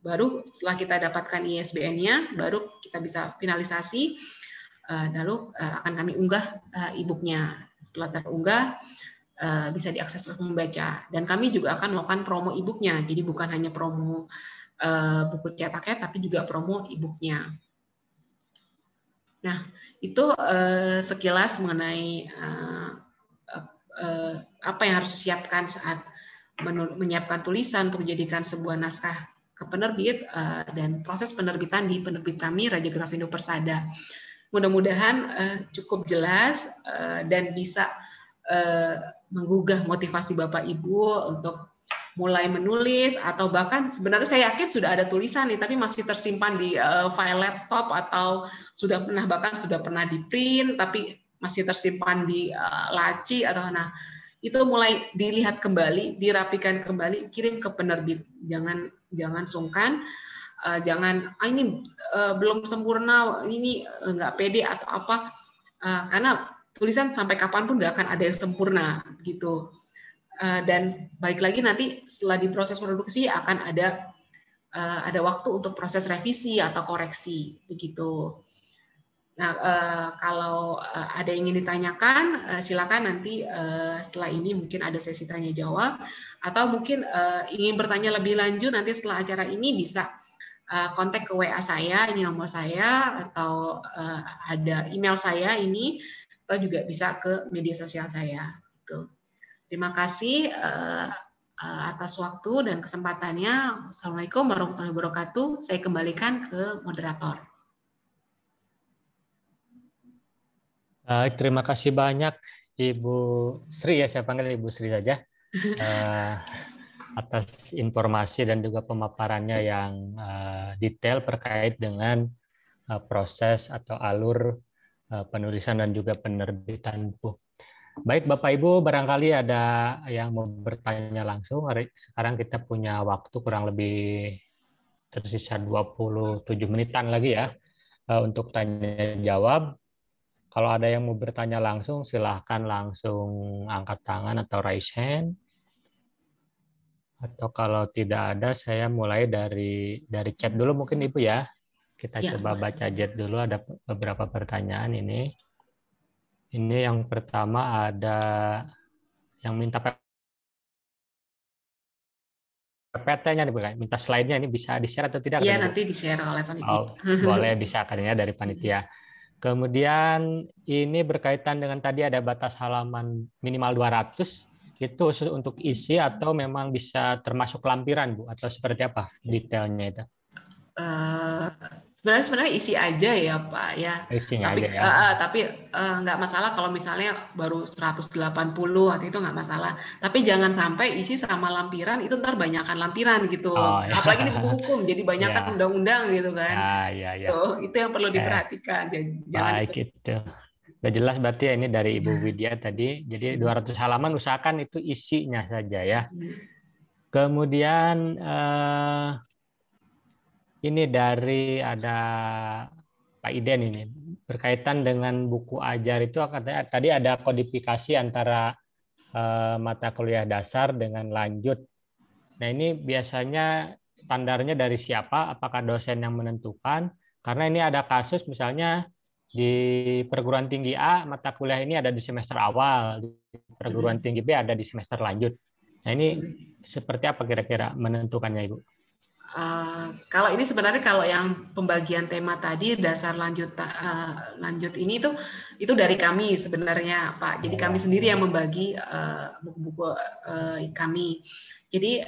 Baru setelah kita dapatkan ISBN-nya, baru kita bisa finalisasi, lalu akan kami unggah e-booknya. Setelah terunggah bisa diakses oleh pembaca, dan kami juga akan melakukan promo e-booknya. Jadi bukan hanya promo buku cetaknya, tapi juga promo e-booknya. Nah, itu sekilas mengenai apa yang harus disiapkan saat menyiapkan tulisan untuk menjadikan sebuah naskah ke penerbit dan proses penerbitan di penerbit kami Raja Grafindo Persada. Mudah-mudahan cukup jelas dan bisa menggugah motivasi Bapak Ibu untuk mulai menulis, atau bahkan sebenarnya saya yakin sudah ada tulisan nih, tapi masih tersimpan di file laptop, atau sudah pernah di print tapi masih tersimpan di laci, atau itu mulai dilihat kembali, dirapikan kembali, kirim ke penerbit. Jangan sungkan, jangan ini belum sempurna, ini nggak pede atau apa, karena tulisan sampai kapanpun nggak akan ada yang sempurna gitu. Dan balik lagi nanti setelah diproses produksi akan ada waktu untuk proses revisi atau koreksi begitu. Nah, kalau ada yang ingin ditanyakan, silakan nanti setelah ini mungkin ada sesi tanya jawab, atau mungkin ingin bertanya lebih lanjut nanti setelah acara ini bisa kontak ke WA saya, ini nomor saya, atau ada email saya ini, atau juga bisa ke media sosial saya. Gitu. Terima kasih atas waktu dan kesempatannya. Assalamualaikum warahmatullahi wabarakatuh. Saya kembalikan ke moderator. Terima kasih banyak Ibu Sri, ya saya panggil Ibu Sri saja, atas informasi dan juga pemaparannya yang detail terkait dengan proses atau alur penulisan dan juga penerbitan buku. Baik Bapak Ibu, barangkali ada yang mau bertanya langsung. Sekarang kita punya waktu kurang lebih tersisa 27 menitan lagi ya untuk tanya jawab. Kalau ada yang mau bertanya langsung, silahkan langsung angkat tangan atau raise hand. Atau kalau tidak ada, saya mulai dari chat dulu mungkin Ibu ya. Kita coba baca chat dulu, ada beberapa pertanyaan ini. Ini yang pertama ada yang minta PPT-nya nih, minta slide-nya ini bisa di-share atau tidak? Iya, nanti di-share oleh panitia. Boleh, bisa katanya dari panitia. Kemudian ini berkaitan dengan tadi ada batas halaman minimal 200, itu khusus untuk isi atau memang bisa termasuk lampiran, Bu? Atau seperti apa detailnya itu? Sebenarnya isi aja ya Pak ya. Isinya tapi aja, ya. Tapi nggak masalah kalau misalnya baru 180 atau itu nggak masalah. Tapi jangan sampai isi sama lampiran itu ntar banyakan lampiran gitu. Ya. Apalagi ini buku hukum jadi banyakan undang-undang gitu kan. Ya. Itu yang perlu diperhatikan. Jangan itu. Udah jelas berarti ya ini dari Ibu Widya tadi. Jadi 200 halaman usahakan itu isinya saja ya. Kemudian ini dari ada Pak Iden ini berkaitan dengan buku ajar itu katanya tadi ada kodifikasi antara mata kuliah dasar dengan lanjut. Nah ini biasanya standarnya dari siapa? Apakah dosen yang menentukan? Karena ini ada kasus misalnya di perguruan tinggi A mata kuliah ini ada di semester awal, di perguruan tinggi B ada di semester lanjut. Nah ini seperti apa kira-kira menentukannya Ibu? Kalau ini sebenarnya kalau yang pembagian tema tadi dasar lanjut ini itu dari kami sebenarnya Pak. Jadi kami sendiri yang membagi buku-buku kami. Jadi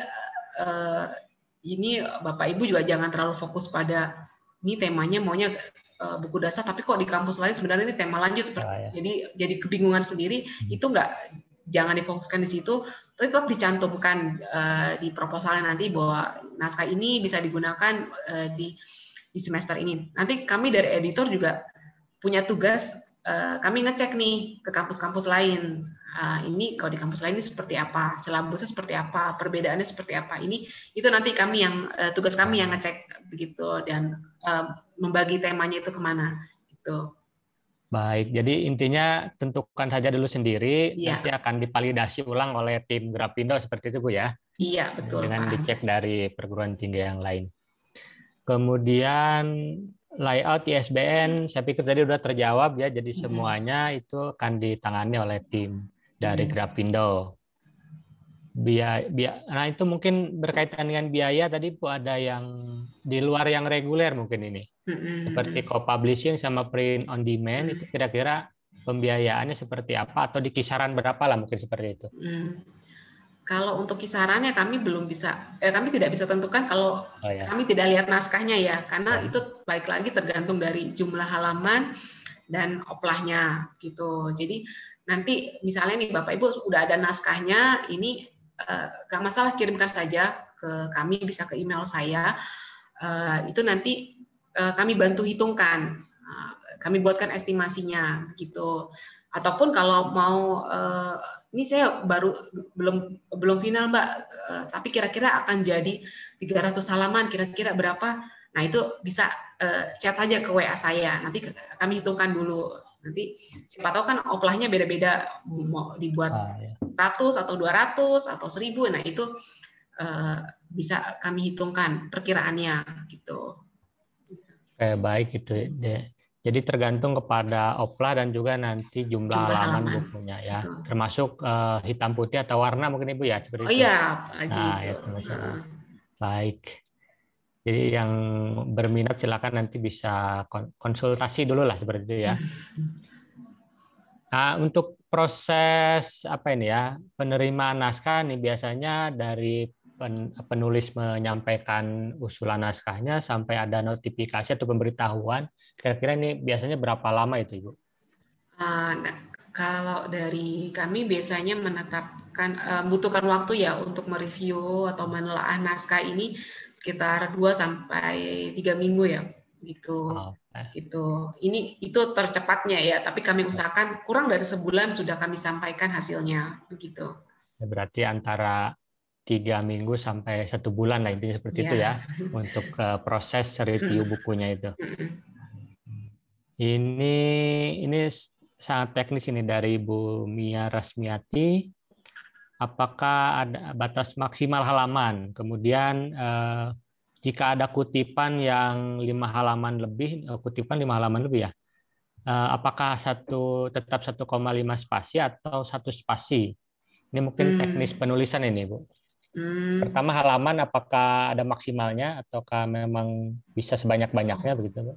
ini Bapak Ibu juga jangan terlalu fokus pada ini temanya maunya buku dasar, tapi kok di kampus lain sebenarnya ini tema lanjut. Jadi kebingungan sendiri. Itu jangan difokuskan di situ, tetap dicantumkan di proposalnya nanti bahwa naskah ini bisa digunakan di semester ini. Nanti kami dari editor juga punya tugas, kami ngecek nih ke kampus-kampus lain. Ini kalau di kampus lain ini seperti apa, silabusnya seperti apa, perbedaannya seperti apa. Itu nanti kami yang tugas kami yang ngecek begitu dan membagi temanya itu kemana gitu. Baik, jadi intinya tentukan saja dulu sendiri, nanti akan divalidasi ulang oleh tim Grafindo seperti itu Bu ya? Iya, betul dengan Pak. Dicek dari perguruan tinggi yang lain. Kemudian layout ISBN, saya pikir tadi sudah terjawab ya, jadi semuanya itu akan ditangani oleh tim dari Grafindo. Nah itu mungkin berkaitan dengan biaya tadi Bu, ada yang di luar yang reguler mungkin ini. Seperti co-publishing sama print on demand, itu kira-kira pembiayaannya seperti apa atau di kisaran berapa lah mungkin seperti itu? Kalau untuk kisarannya kami kami tidak bisa tentukan kalau kami tidak lihat naskahnya ya, karena itu baik lagi tergantung dari jumlah halaman dan oplahnya gitu. Jadi nanti misalnya nih Bapak Ibu udah ada naskahnya, ini gak masalah kirimkan saja ke kami, bisa ke email saya. Itu nanti kami bantu hitungkan, kami buatkan estimasinya gitu. Ataupun kalau mau ini saya belum final Mbak, tapi kira-kira akan jadi 300 halaman, kira-kira berapa? Nah itu bisa chat saja ke WA saya, nanti kami hitungkan dulu. Nanti siapa tahu kan oplahnya beda-beda, mau dibuat 100 atau 200 atau 1000, nah itu bisa kami hitungkan perkiraannya gitu. Baik gitu. Jadi tergantung kepada oplah dan juga nanti jumlah halaman bukunya ya. Betul. Termasuk hitam putih atau warna mungkin Ibu ya seperti itu. Iya, nah, gitu. Ya, baik. Jadi yang berminat silakan nanti bisa konsultasi dulu lah seperti itu ya. Nah, untuk proses apa ini ya, penerimaan naskah nih biasanya dari penulis menyampaikan usulan naskahnya sampai ada notifikasi atau pemberitahuan, kira-kira ini biasanya berapa lama itu Ibu? Nah, kalau dari kami biasanya membutuhkan waktu ya untuk mereview atau menelaah naskah ini sekitar 2 sampai 3 minggu ya gitu. Gitu. Itu tercepatnya ya, tapi kami usahakan kurang dari sebulan sudah kami sampaikan hasilnya begitu. Berarti antara 3 minggu sampai 1 bulan lah intinya seperti itu ya untuk proses review bukunya itu. Ini sangat teknis ini dari Bu Mia Rasmiati. Apakah ada batas maksimal halaman? Kemudian jika ada kutipan yang 5 halaman lebih, kutipan 5 halaman lebih ya, apakah tetap 1,5 spasi atau 1 spasi? Ini mungkin teknis penulisan ini, Bu. Pertama halaman apakah ada maksimalnya ataukah memang bisa sebanyak-banyaknya begitu, Bu?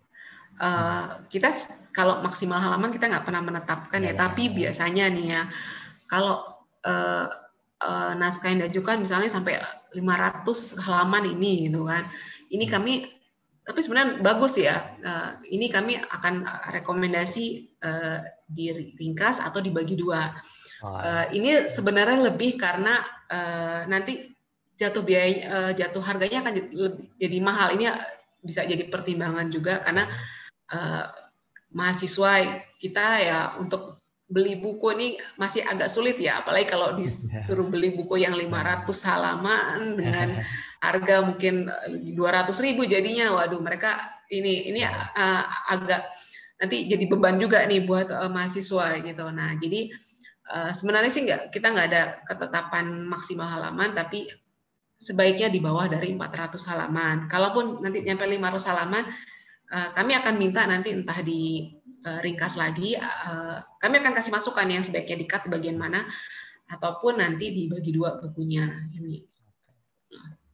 Kita kalau maksimal halaman kita nggak pernah menetapkan ya, tapi biasanya nih ya, kalau naskah yang diajukan misalnya sampai 500 halaman ini gitu kan, ini kami tapi sebenarnya bagus ya, ini kami akan rekomendasi diringkas atau dibagi 2. Ini sebenarnya lebih karena nanti jatuh harganya akan jadi mahal. Ini bisa jadi pertimbangan juga karena mahasiswa kita ya untuk beli buku ini masih agak sulit ya, apalagi kalau disuruh beli buku yang 500 halaman dengan harga mungkin 200.000 jadinya, waduh mereka ini agak nanti jadi beban juga nih buat mahasiswa gitu. Nah jadi sebenarnya sih kita nggak ada ketetapan maksimal halaman, tapi sebaiknya di bawah dari 400 halaman. Kalaupun nanti nyampe 500 halaman, kami akan minta nanti entah di ringkas lagi, kami akan kasih masukan yang sebaiknya di-cut bagian mana, ataupun nanti dibagi 2 bukunya ini.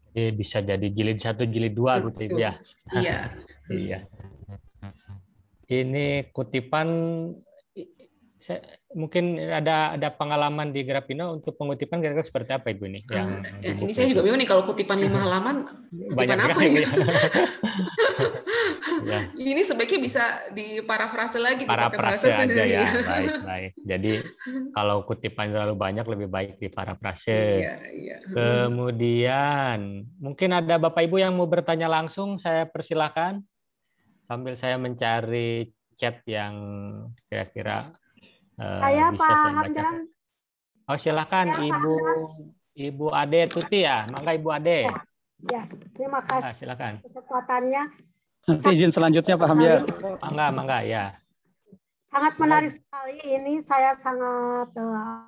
Jadi bisa jadi jilid 1, jilid 2 gitu ya. Iya. Iya. Ini kutipan mungkin ada pengalaman di Graphindo untuk pengutipan kira-kira seperti apa Ibu ini? Ini saya juga bingung nih kalau kutipan 5 halaman, kutipan apa ya? Ya. Ini sebaiknya bisa diparafrase lagi. Parafrase aja ya, baik. Jadi kalau kutipan terlalu banyak lebih baik diparafrase. Iya. Kemudian mungkin ada Bapak Ibu yang mau bertanya langsung, saya persilakan sambil saya mencari chat yang kira-kira saya bisa Pak saya baca. Hamdan. Oh silakan Ibu Ade Tuti ya, mangga Ibu Ade. Ya, terima kasih silakan. Kesempatannya. Nanti izin selanjutnya Pak Hamdan. Mangga ya. Sangat menarik sekali ini, saya sangat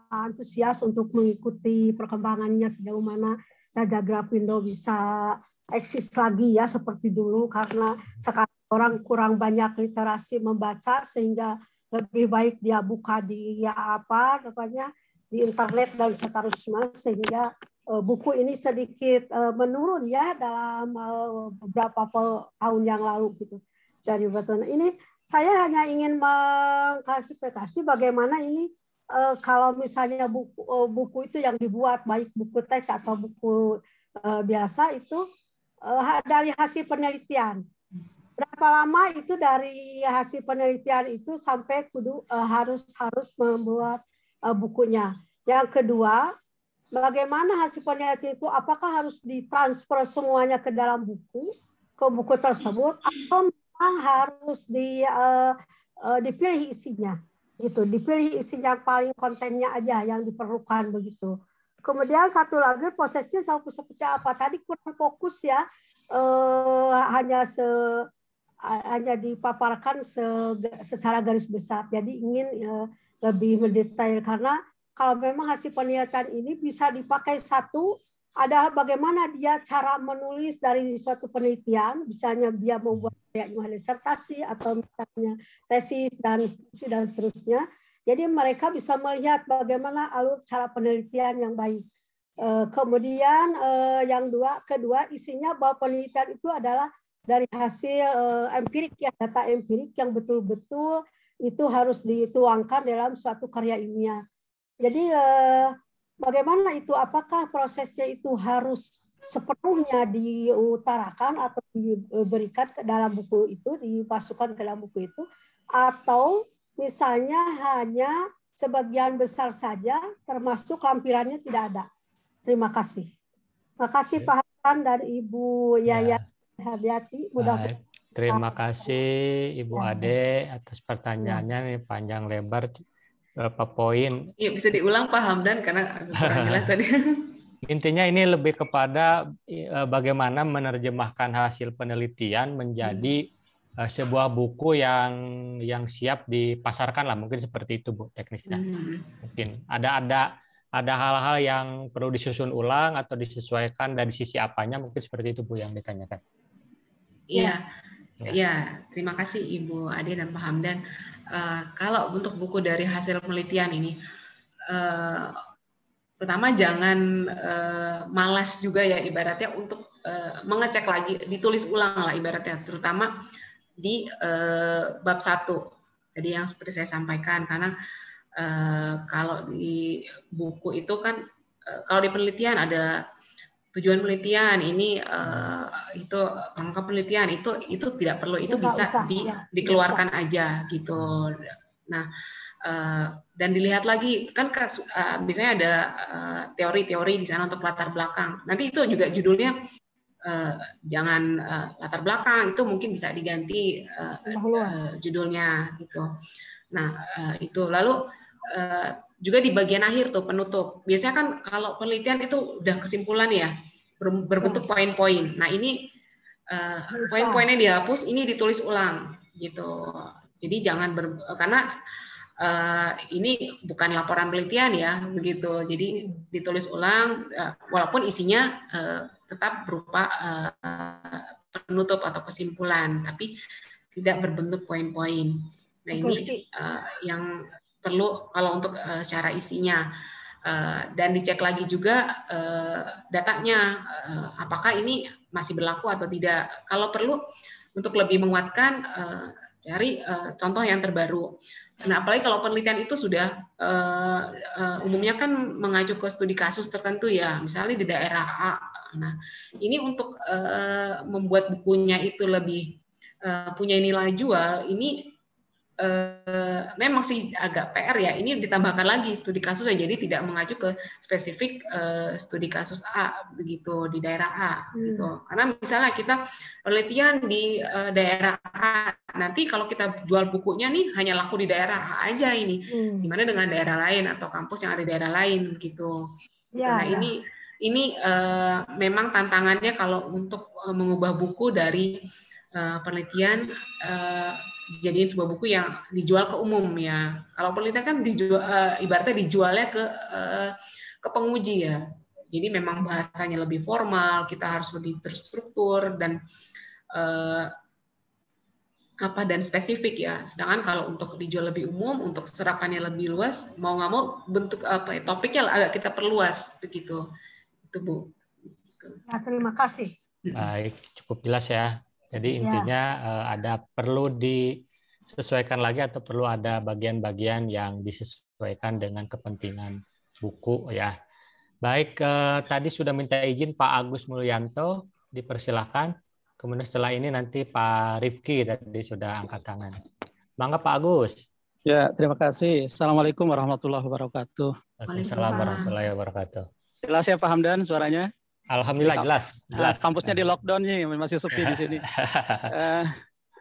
antusias untuk mengikuti perkembangannya sejauh mana Raja Graphindo bisa eksis lagi ya seperti dulu, karena sekarang orang kurang banyak literasi membaca sehingga lebih baik dia buka di di internet dan seterusnya, sehingga buku ini sedikit menurun ya dalam beberapa tahun yang lalu gitu. Dari betul ini saya hanya ingin mengklarifikasi bagaimana ini kalau misalnya buku itu yang dibuat, baik buku teks atau buku biasa, itu dari hasil penelitian. Berapa lama itu dari hasil penelitian itu sampai harus membuat bukunya. Yang kedua, bagaimana hasil penelitian itu, apakah harus ditransfer semuanya ke dalam buku tersebut, atau memang harus dipilih isinya, gitu, dipilih isinya paling kontennya aja yang diperlukan begitu. Kemudian satu lagi, prosesnya seperti apa? Tadi kurang fokus ya, hanya dipaparkan secara garis besar. Jadi ingin lebih mendetail, karena kalau memang hasil penelitian ini bisa dipakai adalah bagaimana dia cara menulis dari suatu penelitian, misalnya dia membuat disertasi atau misalnya tesis dan seterusnya. Jadi mereka bisa melihat bagaimana alur cara penelitian yang baik. Kemudian yang kedua isinya bahwa penelitian itu adalah dari hasil empirik ya, data empirik yang betul-betul itu harus dituangkan dalam suatu karya ilmiah. Jadi bagaimana itu, apakah prosesnya itu harus sepenuhnya diutarakan atau diberikan ke dalam buku itu, dimasukkan ke dalam buku itu, atau misalnya hanya sebagian besar saja, termasuk lampirannya tidak ada. Terima kasih. Terima kasih Pak Hasan dan Ibu Yayat Haryati. Terima kasih Ibu Ade atas pertanyaannya, ini panjang lebar, berapa poin. Iya, bisa diulang Pak Hamdan karena kurang jelas tadi. Intinya ini lebih kepada bagaimana menerjemahkan hasil penelitian menjadi sebuah buku yang siap dipasarkan lah, mungkin seperti itu Bu teknisnya. Mungkin ada hal-hal yang perlu disusun ulang atau disesuaikan dari sisi apanya, mungkin seperti itu Bu yang ditanyakan. Iya, ya, terima kasih Ibu Ade dan Pak Hamdan. Kalau untuk buku dari hasil penelitian ini, pertama jangan malas juga ya ibaratnya untuk mengecek lagi, ditulis ulang lah ibaratnya, terutama di bab 1 tadi yang seperti saya sampaikan, karena kalau di buku itu kan kalau di penelitian ada tujuan penelitian ini itu rangka penelitian itu tidak perlu, itu bisa dikeluarkan aja gitu. Nah dan dilihat lagi kan biasanya ada teori-teori di sana untuk latar belakang. Nanti itu juga judulnya jangan latar belakang, itu mungkin bisa diganti judulnya gitu. Nah itu lalu juga di bagian akhir tuh penutup. Biasanya kan kalau penelitian itu udah kesimpulan ya, berbentuk poin-poin. Nah ini poin-poinnya dihapus, ini ditulis ulang gitu. Jadi jangan karena ini bukan laporan penelitian ya begitu. Jadi ditulis ulang walaupun isinya tetap berupa penutup atau kesimpulan, tapi tidak berbentuk poin-poin. Nah ini yang perlu kalau untuk secara isinya, dan dicek lagi juga datanya apakah ini masih berlaku atau tidak. Kalau perlu untuk lebih menguatkan, cari contoh yang terbaru. Nah apalagi kalau penelitian itu sudah umumnya kan mengacu ke studi kasus tertentu ya, misalnya di daerah A. Nah ini untuk membuat bukunya itu lebih punya nilai jual, ini memang sih agak PR ya. Ini ditambahkan lagi studi kasusnya, jadi tidak mengacu ke spesifik studi kasus A begitu di daerah A gitu. Karena misalnya kita penelitian di daerah A, nanti kalau kita jual bukunya nih hanya laku di daerah A aja ini. Gimana dengan daerah lain atau kampus yang ada di daerah lain gitu. Nah ini memang tantangannya kalau untuk mengubah buku dari penelitian jadiin sebuah buku yang dijual ke umum ya. Kalau penelitian kan dijual, ibaratnya dijualnya ke penguji ya. Jadi memang bahasanya lebih formal, kita harus lebih terstruktur dan dan spesifik ya. Sedangkan kalau untuk dijual lebih umum, untuk serapannya lebih luas, mau nggak mau bentuk topiknya agak kita perluas begitu. Itu Bu. Ya, terima kasih. Baik, cukup jelas ya. Jadi intinya ada perlu disesuaikan lagi atau perlu ada bagian-bagian yang disesuaikan dengan kepentingan buku ya. Baik, tadi sudah minta izin Pak Agus Mulyanto, dipersilahkan. Kemudian setelah ini nanti Pak Rifki tadi sudah angkat tangan. Mangga Pak Agus. Ya, terima kasih. Assalamualaikum warahmatullahi wabarakatuh. Waalaikumsalam warahmatullahi wabarakatuh. Jelas ya Pak Hamdan suaranya? Alhamdulillah jelas. Kampusnya di lockdown nih, masih sepi di sini.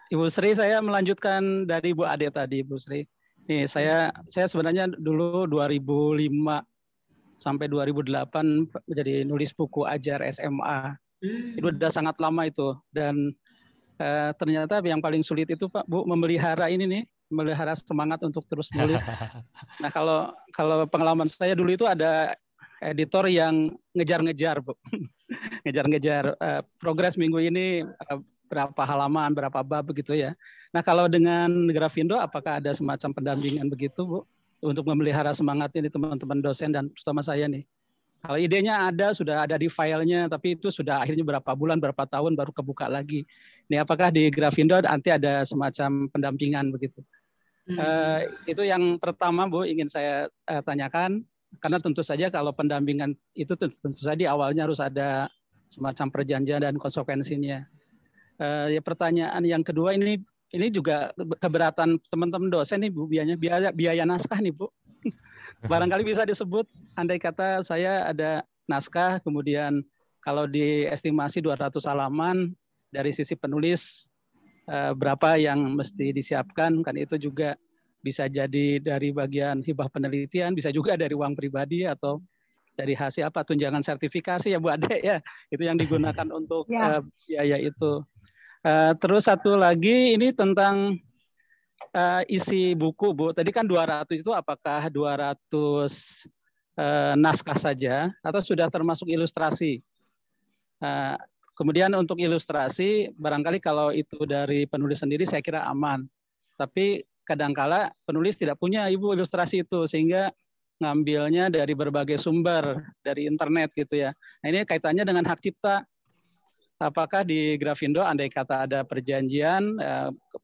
Ibu Sri, saya melanjutkan dari Bu Ade tadi, Bu Sri. Nih, saya sebenarnya dulu 2005 sampai 2008 menjadi nulis buku ajar SMA. Itu udah sangat lama itu. Dan ternyata yang paling sulit itu Pak, Bu, memelihara ini nih, memelihara semangat untuk terus menulis. Nah, kalau pengalaman saya dulu itu ada editor yang ngejar-ngejar, Bu. Ngejar-ngejar progres minggu ini berapa halaman, berapa bab begitu ya. Nah, kalau dengan Grafindo apakah ada semacam pendampingan begitu, Bu, untuk memelihara semangat ini teman-teman dosen dan terutama saya nih? Kalau idenya ada, sudah ada di filenya, tapi itu sudah akhirnya berapa bulan, berapa tahun baru kebuka lagi. Ini apakah di Grafindo nanti ada semacam pendampingan begitu? Itu yang pertama, Bu, ingin saya tanyakan. Karena tentu saja kalau pendampingan itu tentu saja di awalnya harus ada semacam perjanjian dan konsekuensinya. Ya, pertanyaan yang kedua ini juga keberatan teman-teman dosen nih, Bu, biaya naskah nih, Bu. Barangkali bisa disebut, andai kata saya ada naskah, kemudian kalau diestimasi 200 halaman, dari sisi penulis berapa yang mesti disiapkan, kan itu juga bisa jadi dari bagian hibah penelitian, bisa juga dari uang pribadi atau dari hasil apa tunjangan sertifikasi ya Bu Ade ya, itu yang digunakan untuk biaya itu. Terus satu lagi ini tentang isi buku, Bu. Tadi kan 200 itu apakah 200 naskah saja atau sudah termasuk ilustrasi? Kemudian untuk ilustrasi, barangkali kalau itu dari penulis sendiri saya kira aman. Tapi kadangkala penulis tidak punya Ibu ilustrasi itu, sehingga ngambilnya dari berbagai sumber, dari internet gitu ya. Nah, ini kaitannya dengan hak cipta. Apakah di Grafindo andai kata ada perjanjian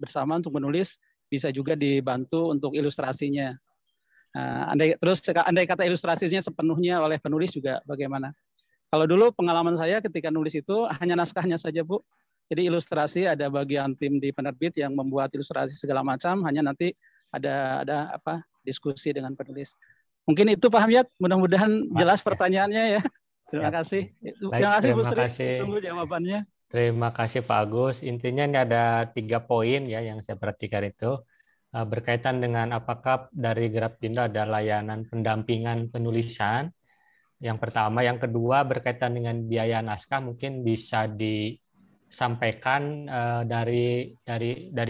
bersama untuk menulis, bisa juga dibantu untuk ilustrasinya. Andai kata ilustrasinya sepenuhnya oleh penulis juga bagaimana? Kalau dulu pengalaman saya ketika nulis itu hanya naskahnya saja, Bu. Jadi ilustrasi ada bagian tim di penerbit yang membuat ilustrasi segala macam, hanya nanti ada diskusi dengan penulis. Mungkin itu Pak Hamyat, mudah-mudahan jelas pertanyaannya ya. Terima kasih. Terima kasih Bu Sri. Tunggu jawabannya. Terima kasih Pak Agus. Intinya ini ada 3 poin ya yang saya perhatikan itu. Berkaitan dengan apakah dari Grafindo ada layanan pendampingan penulisan. Yang pertama, yang kedua berkaitan dengan biaya naskah mungkin bisa disampaikan dari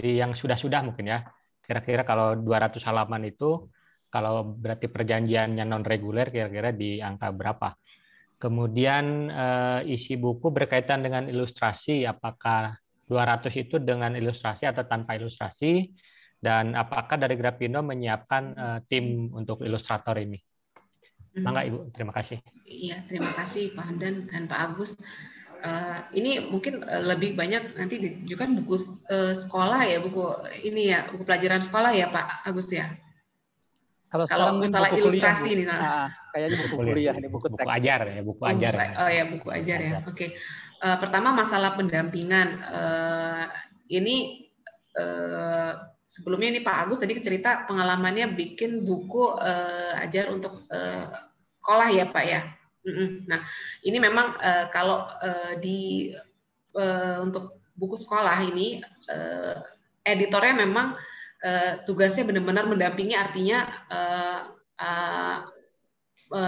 yang sudah mungkin ya. Kira-kira kalau 200 halaman itu, kalau berarti perjanjiannya non reguler kira-kira di angka berapa? Kemudian isi buku berkaitan dengan ilustrasi, apakah 200 itu dengan ilustrasi atau tanpa ilustrasi? Dan apakah dari Grafindo menyiapkan tim untuk ilustrator ini? Mangga Ibu, terima kasih. Iya, terima kasih Pak Hamdan dan Pak Agus. Ini mungkin lebih banyak nanti ditujukan buku sekolah ya, buku ini ya, buku pelajaran sekolah ya Pak Agus ya. Kalau masalah ilustrasi ini, kayaknya buku kuliah, ini buku teks. Buku ajar ya, buku ajar. Oh ya, buku ajar ya. Oke. Pertama masalah pendampingan. Ini sebelumnya ini Pak Agus tadi cerita pengalamannya bikin buku ajar untuk sekolah ya Pak ya. Nah, ini memang kalau untuk buku sekolah ini editornya memang tugasnya benar-benar mendampingi, artinya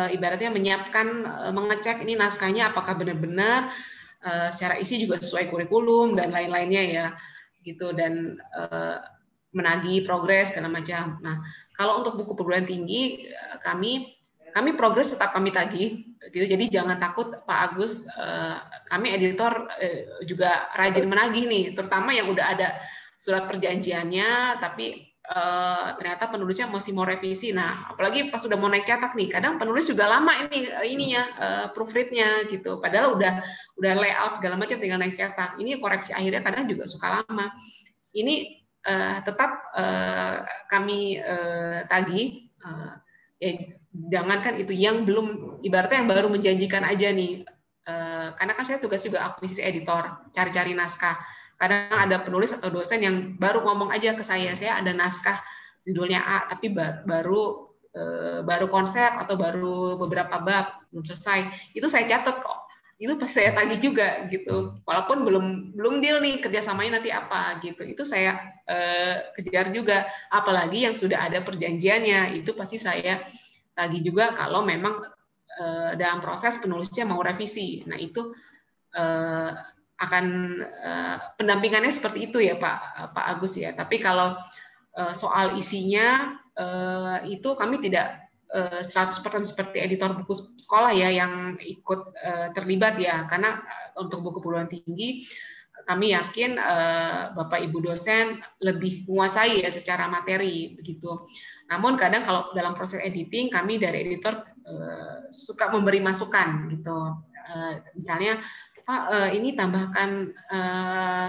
ibaratnya menyiapkan, mengecek ini naskahnya apakah benar-benar secara isi juga sesuai kurikulum dan lain-lainnya ya gitu, dan menagih progres segala macam. Nah, kalau untuk buku perguruan tinggi kami progres tetap kami tagih gitu. Jadi jangan takut Pak Agus, kami editor juga rajin menagih nih, terutama yang udah ada surat perjanjiannya tapi ternyata penulisnya masih mau revisi. Nah, apalagi pas sudah mau naik cetak nih, kadang penulis juga lama ininya proofreadnya gitu. Padahal udah layout segala macam, tinggal naik cetak. Ini koreksi akhirnya kadang juga suka lama. Ini tetap kami tagih ya jangankan itu, yang belum, ibaratnya yang baru menjanjikan aja nih, karena kan saya tugas juga akuisisi editor, cari-cari naskah. Kadang ada penulis atau dosen yang baru ngomong aja ke saya ada naskah judulnya A, tapi baru konsep atau baru beberapa bab, belum selesai. Itu saya catat kok. Itu pasti saya tagih juga gitu. Walaupun belum deal nih kerjasamanya nanti apa gitu. Itu saya kejar juga. Apalagi yang sudah ada perjanjiannya, itu pasti saya tagih juga kalau memang dalam proses penulisnya mau revisi. Nah itu akan pendampingannya seperti itu ya Pak Agus ya. Tapi kalau soal isinya itu kami tidak 100% seperti editor buku sekolah ya yang ikut terlibat ya, karena untuk buku perguruan tinggi kami yakin Bapak Ibu dosen lebih menguasai ya secara materi begitu. Namun kadang kalau dalam proses editing kami dari editor suka memberi masukan gitu. Misalnya Pak ini tambahkan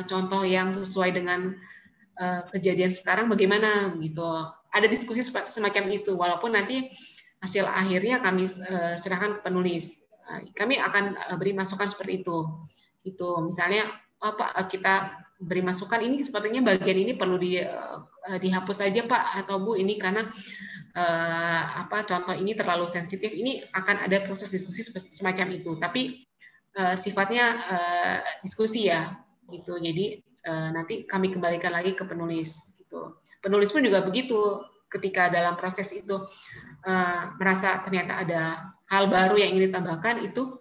contoh yang sesuai dengan kejadian sekarang bagaimana gitu. Ada diskusi semacam itu, walaupun nanti hasil akhirnya kami serahkan ke penulis. Kami akan beri masukan seperti itu. Itu misalnya Pak kita beri masukan ini sepertinya bagian ini perlu dihapus saja Pak atau Bu, ini karena contoh ini terlalu sensitif. Ini akan ada proses diskusi semacam itu. Tapi sifatnya diskusi ya gitu. Jadi nanti kami kembalikan lagi ke penulis gitu. Penulis pun juga begitu, ketika dalam proses itu merasa ternyata ada hal baru yang ingin ditambahkan, itu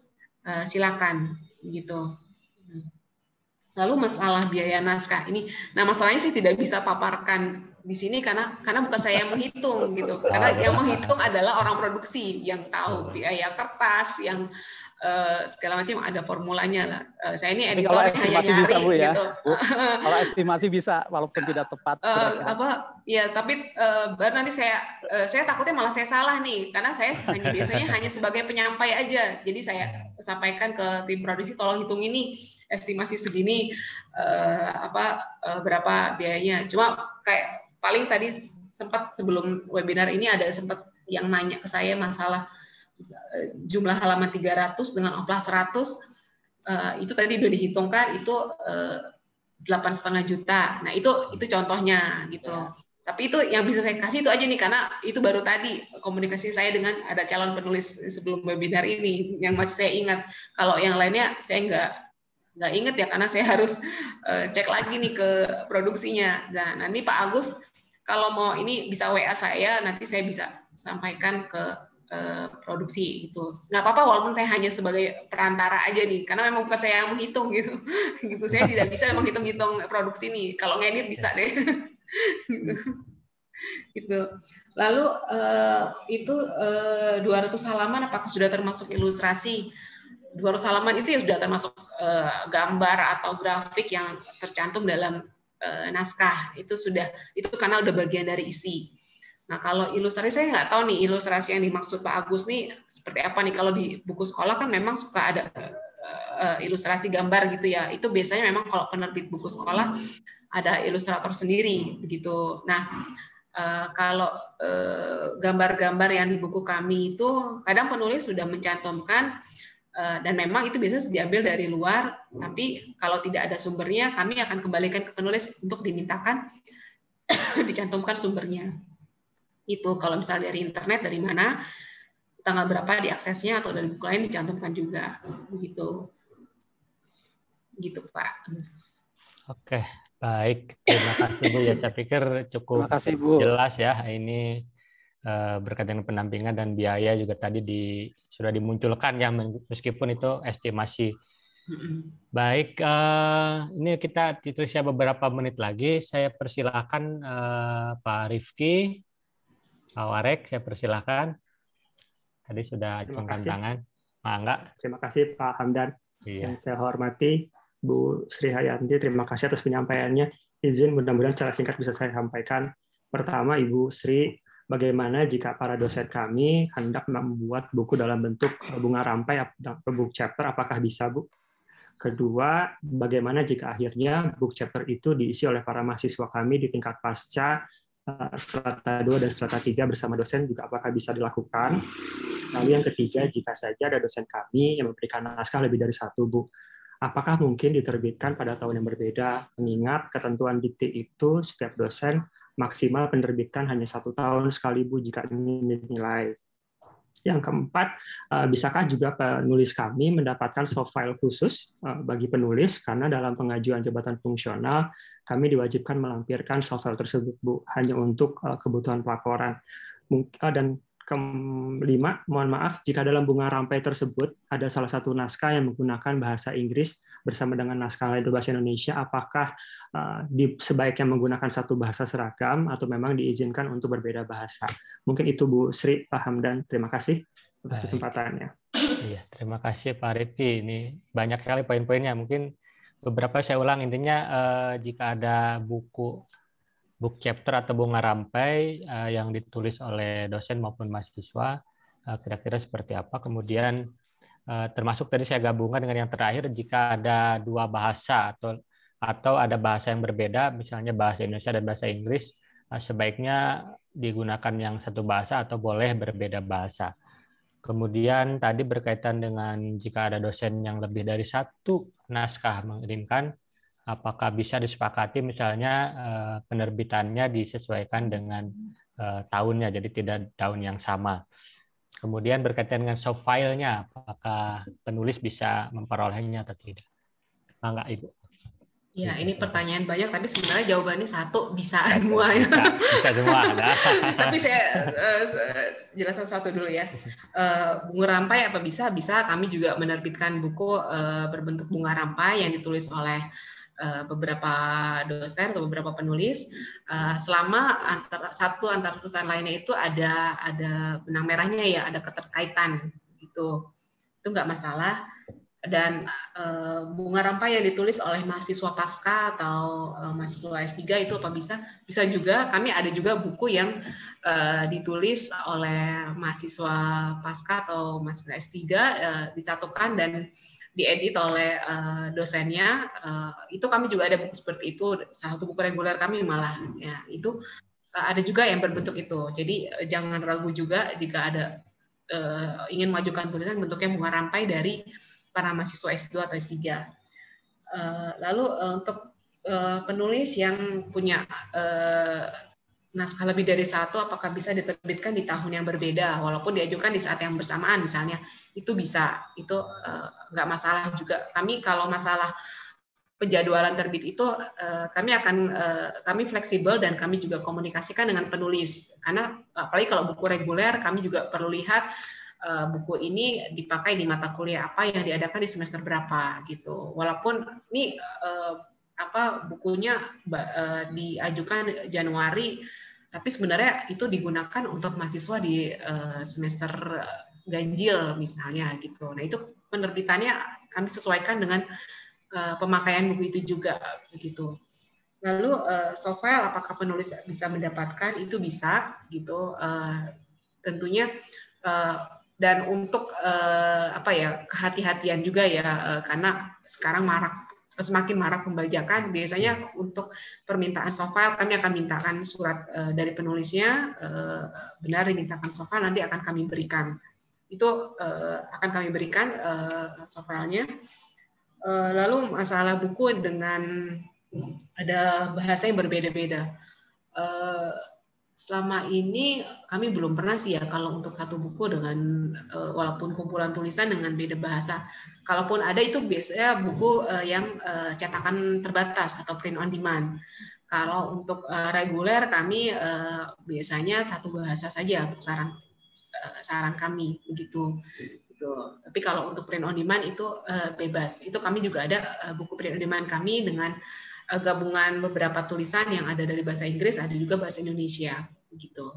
silakan gitu. Lalu masalah biaya naskah ini, nah masalahnya sih tidak bisa paparkan di sini karena bukan saya yang menghitung gitu. Karena yang menghitung adalah orang produksi yang tahu biaya kertas, yang segala macam ada formulanya lah. Saya ini editornya hanya nyari bisa, Bu, ya? gitu. Bu, kalau estimasi bisa walaupun tidak tepat. Ya tapi baru nanti saya takutnya malah saya salah nih, karena saya biasanya hanya sebagai penyampai aja. Jadi saya sampaikan ke tim produksi, tolong hitung ini estimasi segini berapa biayanya. Cuma kayak paling tadi sempat sebelum webinar ini ada sempat yang nanya ke saya masalah jumlah halaman 300 dengan amplas 100, itu tadi udah dihitungkan itu 8,5 juta. Nah itu contohnya gitu. Tapi itu yang bisa saya kasih itu aja nih, karena itu baru tadi komunikasi saya dengan ada calon penulis sebelum webinar ini yang masih saya ingat. Kalau yang lainnya saya nggak ingat ya, karena saya harus cek lagi nih ke produksinya. Nah nanti Pak Agus kalau mau ini bisa WA saya, nanti saya bisa sampaikan ke produksi gitu. Nggak apa-apa walaupun saya hanya sebagai perantara aja nih, karena memang bukan saya yang menghitung gitu. Gitu saya tidak bisa menghitung-hitung produksi nih. Kalau ngedit bisa deh. Gitu. Lalu itu 200 halaman apakah sudah termasuk ilustrasi? 200 halaman itu ya sudah termasuk gambar atau grafik yang tercantum dalam naskah. Itu karena udah bagian dari isi. Nah, kalau ilustrasi saya nggak tahu nih ilustrasi yang dimaksud Pak Agus nih seperti apa nih. Kalau di buku sekolah kan memang suka ada ilustrasi gambar gitu ya. Itu biasanya memang kalau penerbit buku sekolah ada ilustrator sendiri begitu. Nah, kalau gambar-gambar yang di buku kami itu kadang penulis sudah mencantumkan dan memang itu biasanya diambil dari luar, tapi kalau tidak ada sumbernya kami akan kembalikan ke penulis untuk dimintakan dicantumkan sumbernya. Itu kalau misalnya dari internet, dari mana, tanggal berapa diaksesnya, atau dari buku lain dicantumkan juga, begitu. Gitu Pak. Oke, baik. Terima kasih Bu ya. Saya pikir cukup jelas ya. Ini berkaitan dengan pendampingan dan biaya juga tadi sudah dimunculkan ya, meskipun itu estimasi. Baik, ini kita tersisa beberapa menit lagi. Saya persilakan Pak Rifki, Pak Warek, saya persilakan. Tadi sudah acungkan tangan. Mangga. Terima kasih Pak Hamdan. Iya. Yang saya hormati Bu Sri Hayanti, terima kasih atas penyampaiannya. Izin mudah-mudahan secara singkat bisa saya sampaikan. Pertama, Ibu Sri, bagaimana jika para dosen kami hendak membuat buku dalam bentuk bunga rampai atau book chapter, apakah bisa, Bu? Kedua, bagaimana jika akhirnya book chapter itu diisi oleh para mahasiswa kami di tingkat pasca strata 2 dan strata 3 bersama dosen juga apakah bisa dilakukan. Lalu yang ketiga, jika saja ada dosen kami yang memberikan naskah lebih dari satu, Bu, apakah mungkin diterbitkan pada tahun yang berbeda, mengingat ketentuan dikti itu setiap dosen maksimal penerbitan hanya 1 tahun sekali, Bu, jika ingin dinilai. Yang keempat, bisakah juga penulis kami mendapatkan soft file khusus bagi penulis, karena dalam pengajuan jabatan fungsional, kami diwajibkan melampirkan soft file tersebut, Bu, hanya untuk kebutuhan pelaporan. Dan kelima, mohon maaf, jika dalam bunga rampai tersebut ada salah satu naskah yang menggunakan bahasa Inggris bersama dengan naskah lain berbahasa Indonesia, apakah sebaiknya menggunakan satu bahasa seragam atau memang diizinkan untuk berbeda bahasa? Mungkin itu Bu Sri, Pak Hamdan. Terima kasih atas kesempatannya. Iya, terima kasih Pak Rifki. Ini banyak sekali poin-poinnya. Mungkin beberapa saya ulang. Intinya jika ada book chapter atau bunga rampai yang ditulis oleh dosen maupun mahasiswa, kira-kira seperti apa. Kemudian termasuk tadi saya gabungkan dengan yang terakhir, jika ada dua bahasa atau ada bahasa yang berbeda, misalnya bahasa Indonesia dan bahasa Inggris, sebaiknya digunakan yang satu bahasa atau boleh berbeda bahasa. Kemudian tadi berkaitan dengan jika ada dosen yang lebih dari satu naskah mengirimkan, apakah bisa disepakati misalnya penerbitannya disesuaikan dengan tahunnya, jadi tidak tahun yang sama. Kemudian berkaitan dengan soft file-nya, apakah penulis bisa memperolehnya atau tidak? Enggak, Ibu. Ya, ini pertanyaan banyak, tapi sebenarnya jawabannya satu, bisa semua. Bisa semua. Nah. Tapi saya jelaskan satu dulu ya. Bunga rampai apa bisa? Bisa, kami juga menerbitkan buku berbentuk bunga rampai yang ditulis oleh beberapa dosen atau beberapa penulis, selama satu antar perusahaan lainnya itu ada benang merahnya ya, ada keterkaitan gitu, itu nggak masalah. Dan bunga rampai yang ditulis oleh mahasiswa pasca atau mahasiswa S3 itu apa bisa juga. Kami ada juga buku yang ditulis oleh mahasiswa pasca atau mahasiswa S3 disatukan dan diedit oleh dosennya. Itu kami juga ada buku seperti itu, salah satu buku reguler kami malah ya, itu ada juga yang berbentuk itu. Jadi jangan ragu juga jika ada ingin mengajukan tulisan bentuknya bunga rampai dari para mahasiswa S2 atau S3. Lalu untuk penulis yang punya naskah lebih dari satu, apakah bisa diterbitkan di tahun yang berbeda walaupun diajukan di saat yang bersamaan misalnya, itu bisa, itu nggak masalah juga. Kami kalau masalah penjadwalan terbit itu kami fleksibel dan kami juga komunikasikan dengan penulis, karena apalagi kalau buku reguler kami juga perlu lihat buku ini dipakai di mata kuliah apa yang diadakan di semester berapa gitu. Walaupun ini bukunya diajukan Januari, tapi sebenarnya itu digunakan untuk mahasiswa di semester ganjil misalnya gitu. Nah, itu penerbitannya kami sesuaikan dengan pemakaian buku itu juga begitu. Lalu soft file apakah penulis bisa mendapatkan? Itu bisa gitu. Tentunya dan untuk kehati-hatian juga ya, karena sekarang semakin marak pembajakan. Biasanya untuk permintaan soft file kami akan mintakan surat dari penulisnya, benar dimintakan soft file, nanti akan kami berikan. Itu akan kami berikan soft filenya. Lalu masalah buku dengan ada bahasa yang berbeda-beda. Selama ini kami belum pernah sih ya kalau untuk satu buku dengan walaupun kumpulan tulisan dengan beda bahasa. Kalaupun ada itu biasanya buku yang cetakan terbatas atau print on demand. Kalau untuk reguler kami biasanya satu bahasa saja untuk saran kami begitu. Tapi kalau untuk print on demand itu bebas. Itu kami juga ada buku print on demand kami dengan gabungan beberapa tulisan yang ada dari bahasa Inggris, ada juga bahasa Indonesia, begitu.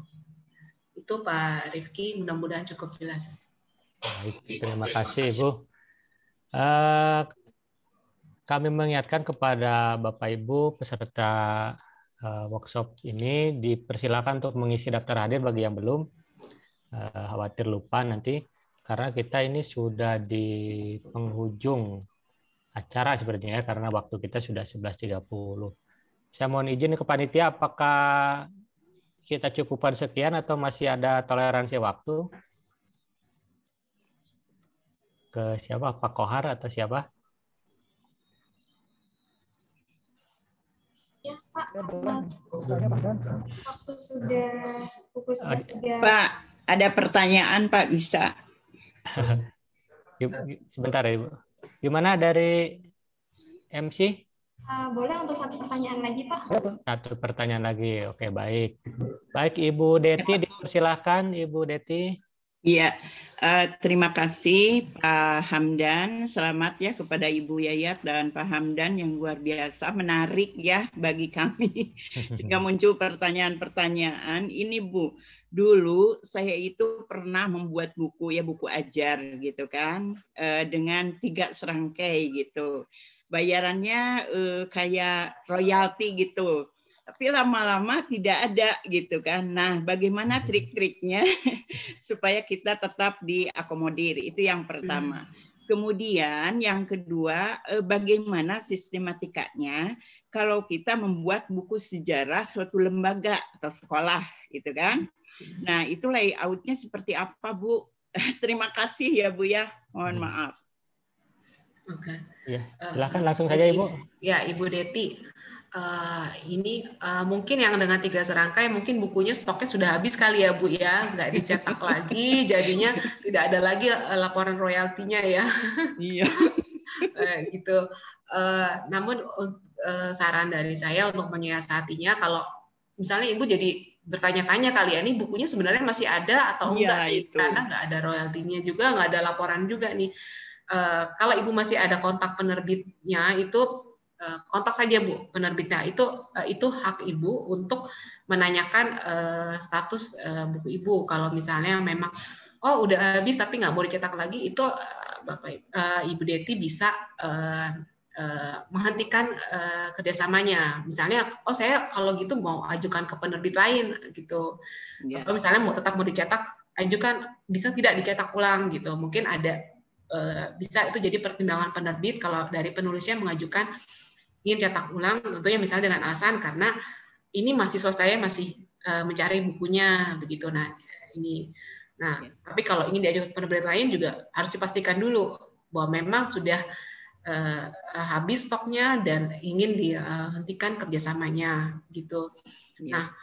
Itu Pak Rifki, mudah-mudahan cukup jelas. Baik, terima kasih Ibu. Kami mengingatkan kepada Bapak Ibu peserta workshop ini, dipersilakan untuk mengisi daftar hadir bagi yang belum. Khawatir lupa nanti, karena kita ini sudah di penghujung acara sepertinya ya, karena waktu kita sudah 11.30. Saya mohon izin ke panitia, apakah kita cukupkan sekian atau masih ada toleransi waktu? Ke siapa? Pak Kohar atau siapa? Ya, Pak. Waktu sudah pukul 11.03. Pak, ada pertanyaan Pak, bisa? Sebentar ya, Ibu. Gimana dari MC? Boleh untuk satu pertanyaan lagi, Pak? Satu pertanyaan lagi. Oke, baik. Baik, Ibu Deti, dipersilahkan, Ibu Deti. Iya, terima kasih Pak Hamdan. Selamat ya kepada Ibu Yayat dan Pak Hamdan yang luar biasa, menarik ya bagi kami. Sehingga muncul pertanyaan-pertanyaan. Ini Bu, dulu saya itu pernah membuat buku ya, buku ajar gitu kan, dengan 3 serangkai gitu. Bayarannya kayak royalti gitu. Tapi lama-lama tidak ada gitu kan. Nah, bagaimana trik-triknya supaya kita tetap diakomodir? Itu yang pertama. Kemudian yang kedua, bagaimana sistematikanya kalau kita membuat buku sejarah suatu lembaga atau sekolah gitu kan. Nah, itu layoutnya seperti apa, Bu? Terima kasih ya, Bu ya. Mohon maaf. Oke. Ya, silakan langsung saja Ibu. Ya, Ibu Deti. Ini mungkin yang dengan 3 serangkai mungkin bukunya stoknya sudah habis kali ya Bu ya, nggak dicetak lagi, jadinya tidak ada lagi laporan royaltinya ya. Iya. Gitu. Namun saran dari saya untuk menyiasatinya, kalau misalnya Ibu jadi bertanya-tanya kali ya, ini bukunya sebenarnya masih ada atau enggak nih, karena nggak ada royaltinya juga, nggak ada laporan juga nih. Kalau Ibu masih ada kontak penerbitnya, itu kontak saja Bu penerbitnya. Itu hak Ibu untuk menanyakan status buku Ibu. Kalau misalnya memang udah habis tapi nggak mau dicetak lagi, itu Ibu Deti bisa menghentikan kerjasamanya. Misalnya, saya kalau gitu mau ajukan ke penerbit lain gitu. Atau misalnya tetap mau dicetak, ajukan bisa tidak dicetak ulang gitu. Mungkin ada bisa itu jadi pertimbangan penerbit kalau dari penulisnya mengajukan ingin cetak ulang, tentunya misalnya dengan alasan karena ini mahasiswa saya masih mencari bukunya begitu. Tapi kalau ingin diajukan penerbit lain juga harus dipastikan dulu bahwa memang sudah habis stoknya dan ingin dihentikan kerjasamanya gitu. Nah,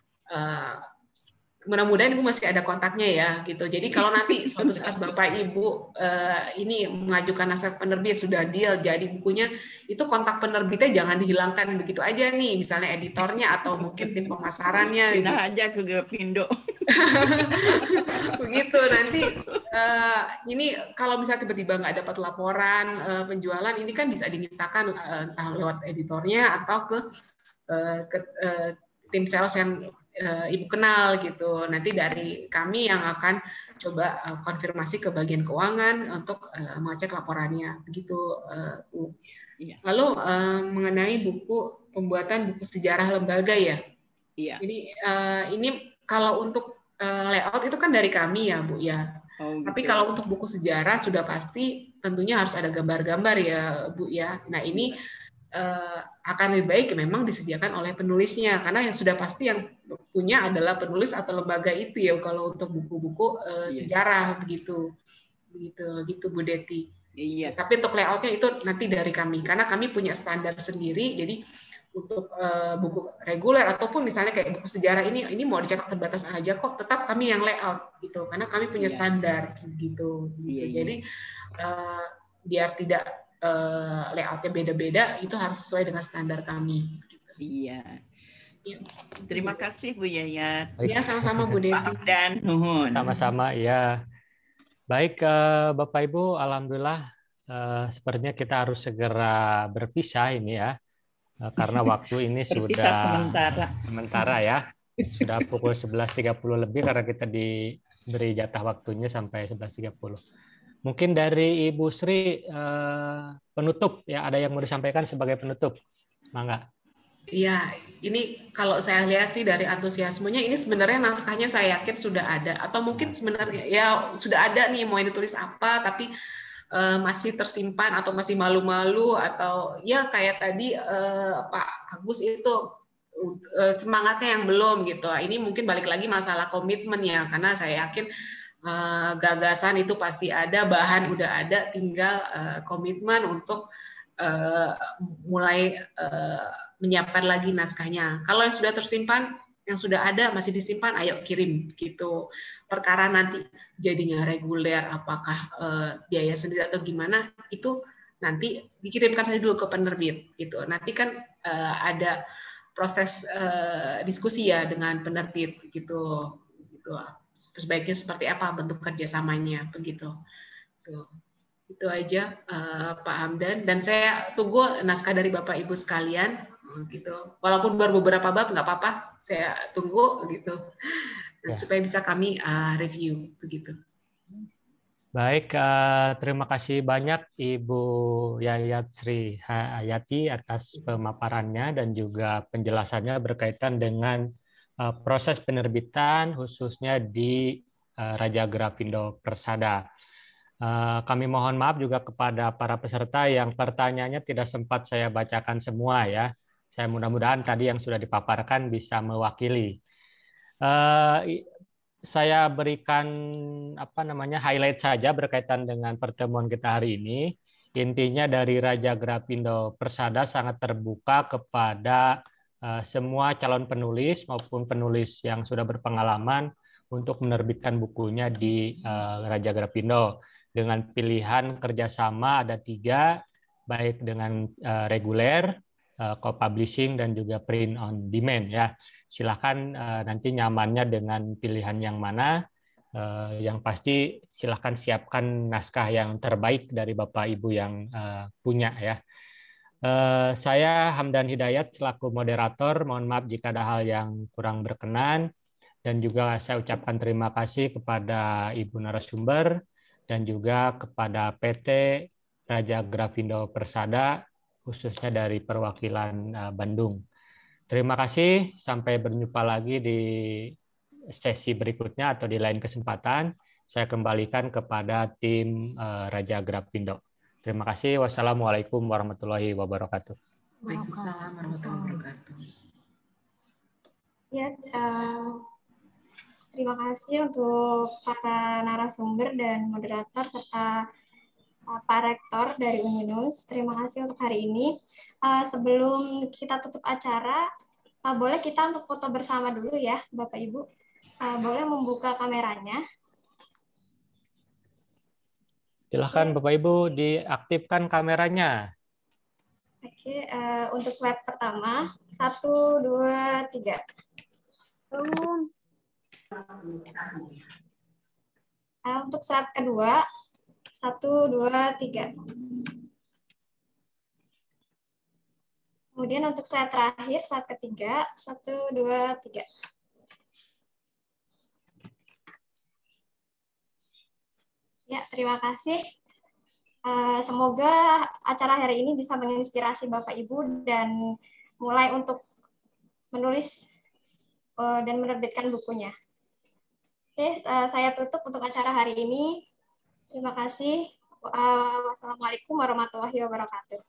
mudah-mudahan Ibu masih ada kontaknya ya gitu. Jadi kalau nanti suatu saat Bapak Ibu ini mengajukan naskah penerbit sudah deal jadi bukunya, itu kontak penerbitnya jangan dihilangkan begitu aja nih, misalnya editornya atau mungkin tim pemasarannya. Pindah aja ke Gapindo. Begitu nanti ini kalau misalnya tiba-tiba nggak dapat laporan penjualan, ini kan bisa dimintakan entah lewat editornya atau ke tim sales yang Ibu kenal gitu. Nanti dari kami yang akan coba konfirmasi ke bagian keuangan untuk mengecek laporannya begitu. Lalu mengenai pembuatan buku sejarah lembaga ya. Iya. Ini kalau untuk layout itu kan dari kami ya Bu ya. Tapi kalau untuk buku sejarah sudah pasti tentunya harus ada gambar-gambar ya Bu ya. Nah ini akan lebih baik memang disediakan oleh penulisnya, karena yang sudah pasti yang punya adalah penulis atau lembaga itu ya kalau untuk buku-buku sejarah begitu Bu Deti. Iya. Tapi untuk layoutnya itu nanti dari kami, karena kami punya standar sendiri. Jadi untuk buku reguler ataupun misalnya kayak buku sejarah ini mau dicetak terbatas aja kok, tetap kami yang layout gitu, karena kami punya standar gitu. Jadi biar tidak layoutnya beda-beda, itu harus sesuai dengan standar kami. Iya. Terima kasih Bu Yayat. Ya, sama-sama Bu Deti. Dan nuhun. Sama-sama ya. Baik Bapak Ibu, alhamdulillah sepertinya kita harus segera berpisah ini ya. Karena waktu ini sudah sementara ya. Sudah pukul 11.30 lebih karena kita diberi jatah waktunya sampai 11.30. Mungkin dari Ibu Sri penutup ya, ada yang mau disampaikan sebagai penutup, mangga. Iya, ini kalau saya lihat sih dari antusiasmenya, ini sebenarnya naskahnya saya yakin sudah ada, atau mungkin sebenarnya ya sudah ada nih mau ditulis apa, tapi masih tersimpan atau masih malu-malu, atau ya kayak tadi Pak Agus itu semangatnya yang belum gitu. Ini mungkin balik lagi masalah komitmen ya, karena saya yakin gagasan itu pasti ada, bahan udah ada, tinggal komitmen untuk mulai menyiapkan lagi naskahnya. Kalau yang sudah tersimpan, yang sudah ada masih disimpan, ayo kirim gitu. Perkara nanti jadinya reguler, apakah biaya sendiri atau gimana, itu nanti dikirimkan saja dulu ke penerbit gitu. Nanti kan ada proses diskusi ya dengan penerbit gitu. Sebaiknya seperti apa bentuk kerjasamanya begitu. Tuh. Itu aja Pak Hamdan, dan saya tunggu naskah dari Bapak Ibu sekalian gitu. Walaupun baru beberapa bab nggak apa-apa, saya tunggu gitu supaya bisa kami review begitu. Baik, terima kasih banyak Ibu Yayat Sri Hayati atas pemaparannya dan juga penjelasannya berkaitan dengan proses penerbitan khususnya di Raja Grafindo Persada. Kami mohon maaf juga kepada para peserta yang pertanyaannya tidak sempat saya bacakan semua ya. Saya mudah-mudahan tadi yang sudah dipaparkan bisa mewakili. Saya berikan highlight saja berkaitan dengan pertemuan kita hari ini. Intinya dari Raja Grafindo Persada sangat terbuka kepada semua calon penulis maupun penulis yang sudah berpengalaman untuk menerbitkan bukunya di Raja Grafindo dengan pilihan kerjasama ada 3, baik dengan reguler, co-publishing dan juga print on demand ya. Silahkan nanti nyamannya dengan pilihan yang mana. Yang pasti silahkan siapkan naskah yang terbaik dari Bapak Ibu yang punya ya. Saya Hamdan Hidayat selaku moderator. Mohon maaf jika ada hal yang kurang berkenan. Dan juga saya ucapkan terima kasih kepada Ibu narasumber dan juga kepada PT Raja Grafindo Persada khususnya dari perwakilan Bandung. Terima kasih, sampai berjumpa lagi di sesi berikutnya atau di lain kesempatan. Saya kembalikan kepada tim Raja Grafindo. Terima kasih. Wassalamualaikum warahmatullahi wabarakatuh. Waalaikumsalam warahmatullahi wabarakatuh. Ya, terima kasih untuk para narasumber dan moderator serta Pak Rektor dari Uninus. Terima kasih untuk hari ini. Sebelum kita tutup acara, boleh kita untuk foto bersama dulu ya, Bapak Ibu. Boleh membuka kameranya. Silahkan Bapak Ibu diaktifkan kameranya. Oke, untuk slide pertama, 1, 2, 3. Untuk slide kedua, 1, 2, 3. Kemudian untuk slide terakhir, slide ketiga, 1, 2, 3. Ya, terima kasih. Semoga acara hari ini bisa menginspirasi Bapak Ibu dan mulai untuk menulis dan menerbitkan bukunya. Oke, saya tutup untuk acara hari ini. Terima kasih. Wassalamualaikum warahmatullahi wabarakatuh.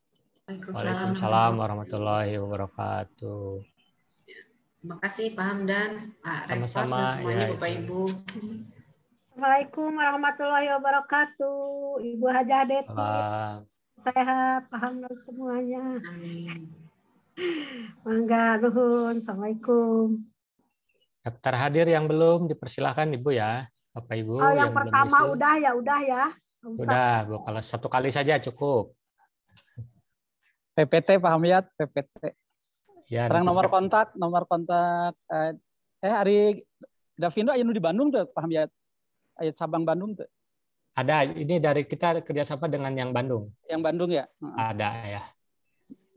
Waalaikumsalam warahmatullahi wabarakatuh. Terima kasih Pak Hamdan, Pak Rektor, Sama-sama, dan semuanya ya, Bapak Ibu. Assalamualaikum warahmatullahi wabarakatuh. Ibu Hajah Deti. Sehat, paham semuanya. Amin. Mangga, nuhun. Assalamualaikum. Daftar hadir yang belum dipersilahkan Ibu ya, Bapak Ibu. Yang pertama udah ya. Udah, Bu. Kalau 1 kali saja cukup. PPT Pak Hamyat, PPT. Ya, sekarang nomor kontak Ari Grafindo anu di Bandung tuh Pak Hamyat. Aya cabang Bandung tuh. Ada, ini dari kita kerjasama dengan yang Bandung. Yang Bandung ya? Ada ya.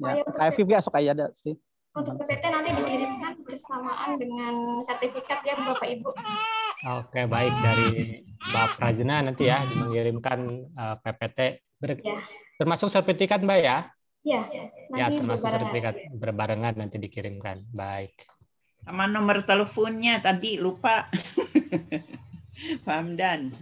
Ya, KFV sok aya ada sih. Untuk PPT nanti dikirimkan bersamaan dengan sertifikat ya Bapak Ibu. Oke, baik, dari Mbak Prajna nanti ya mengirimkan PPT. Termasuk sertifikat Mbak ya? Ya, nanti termasuk sertifikat berbarengan nanti dikirimkan. Baik. Sama nomor teleponnya tadi lupa. Pak Hamdan.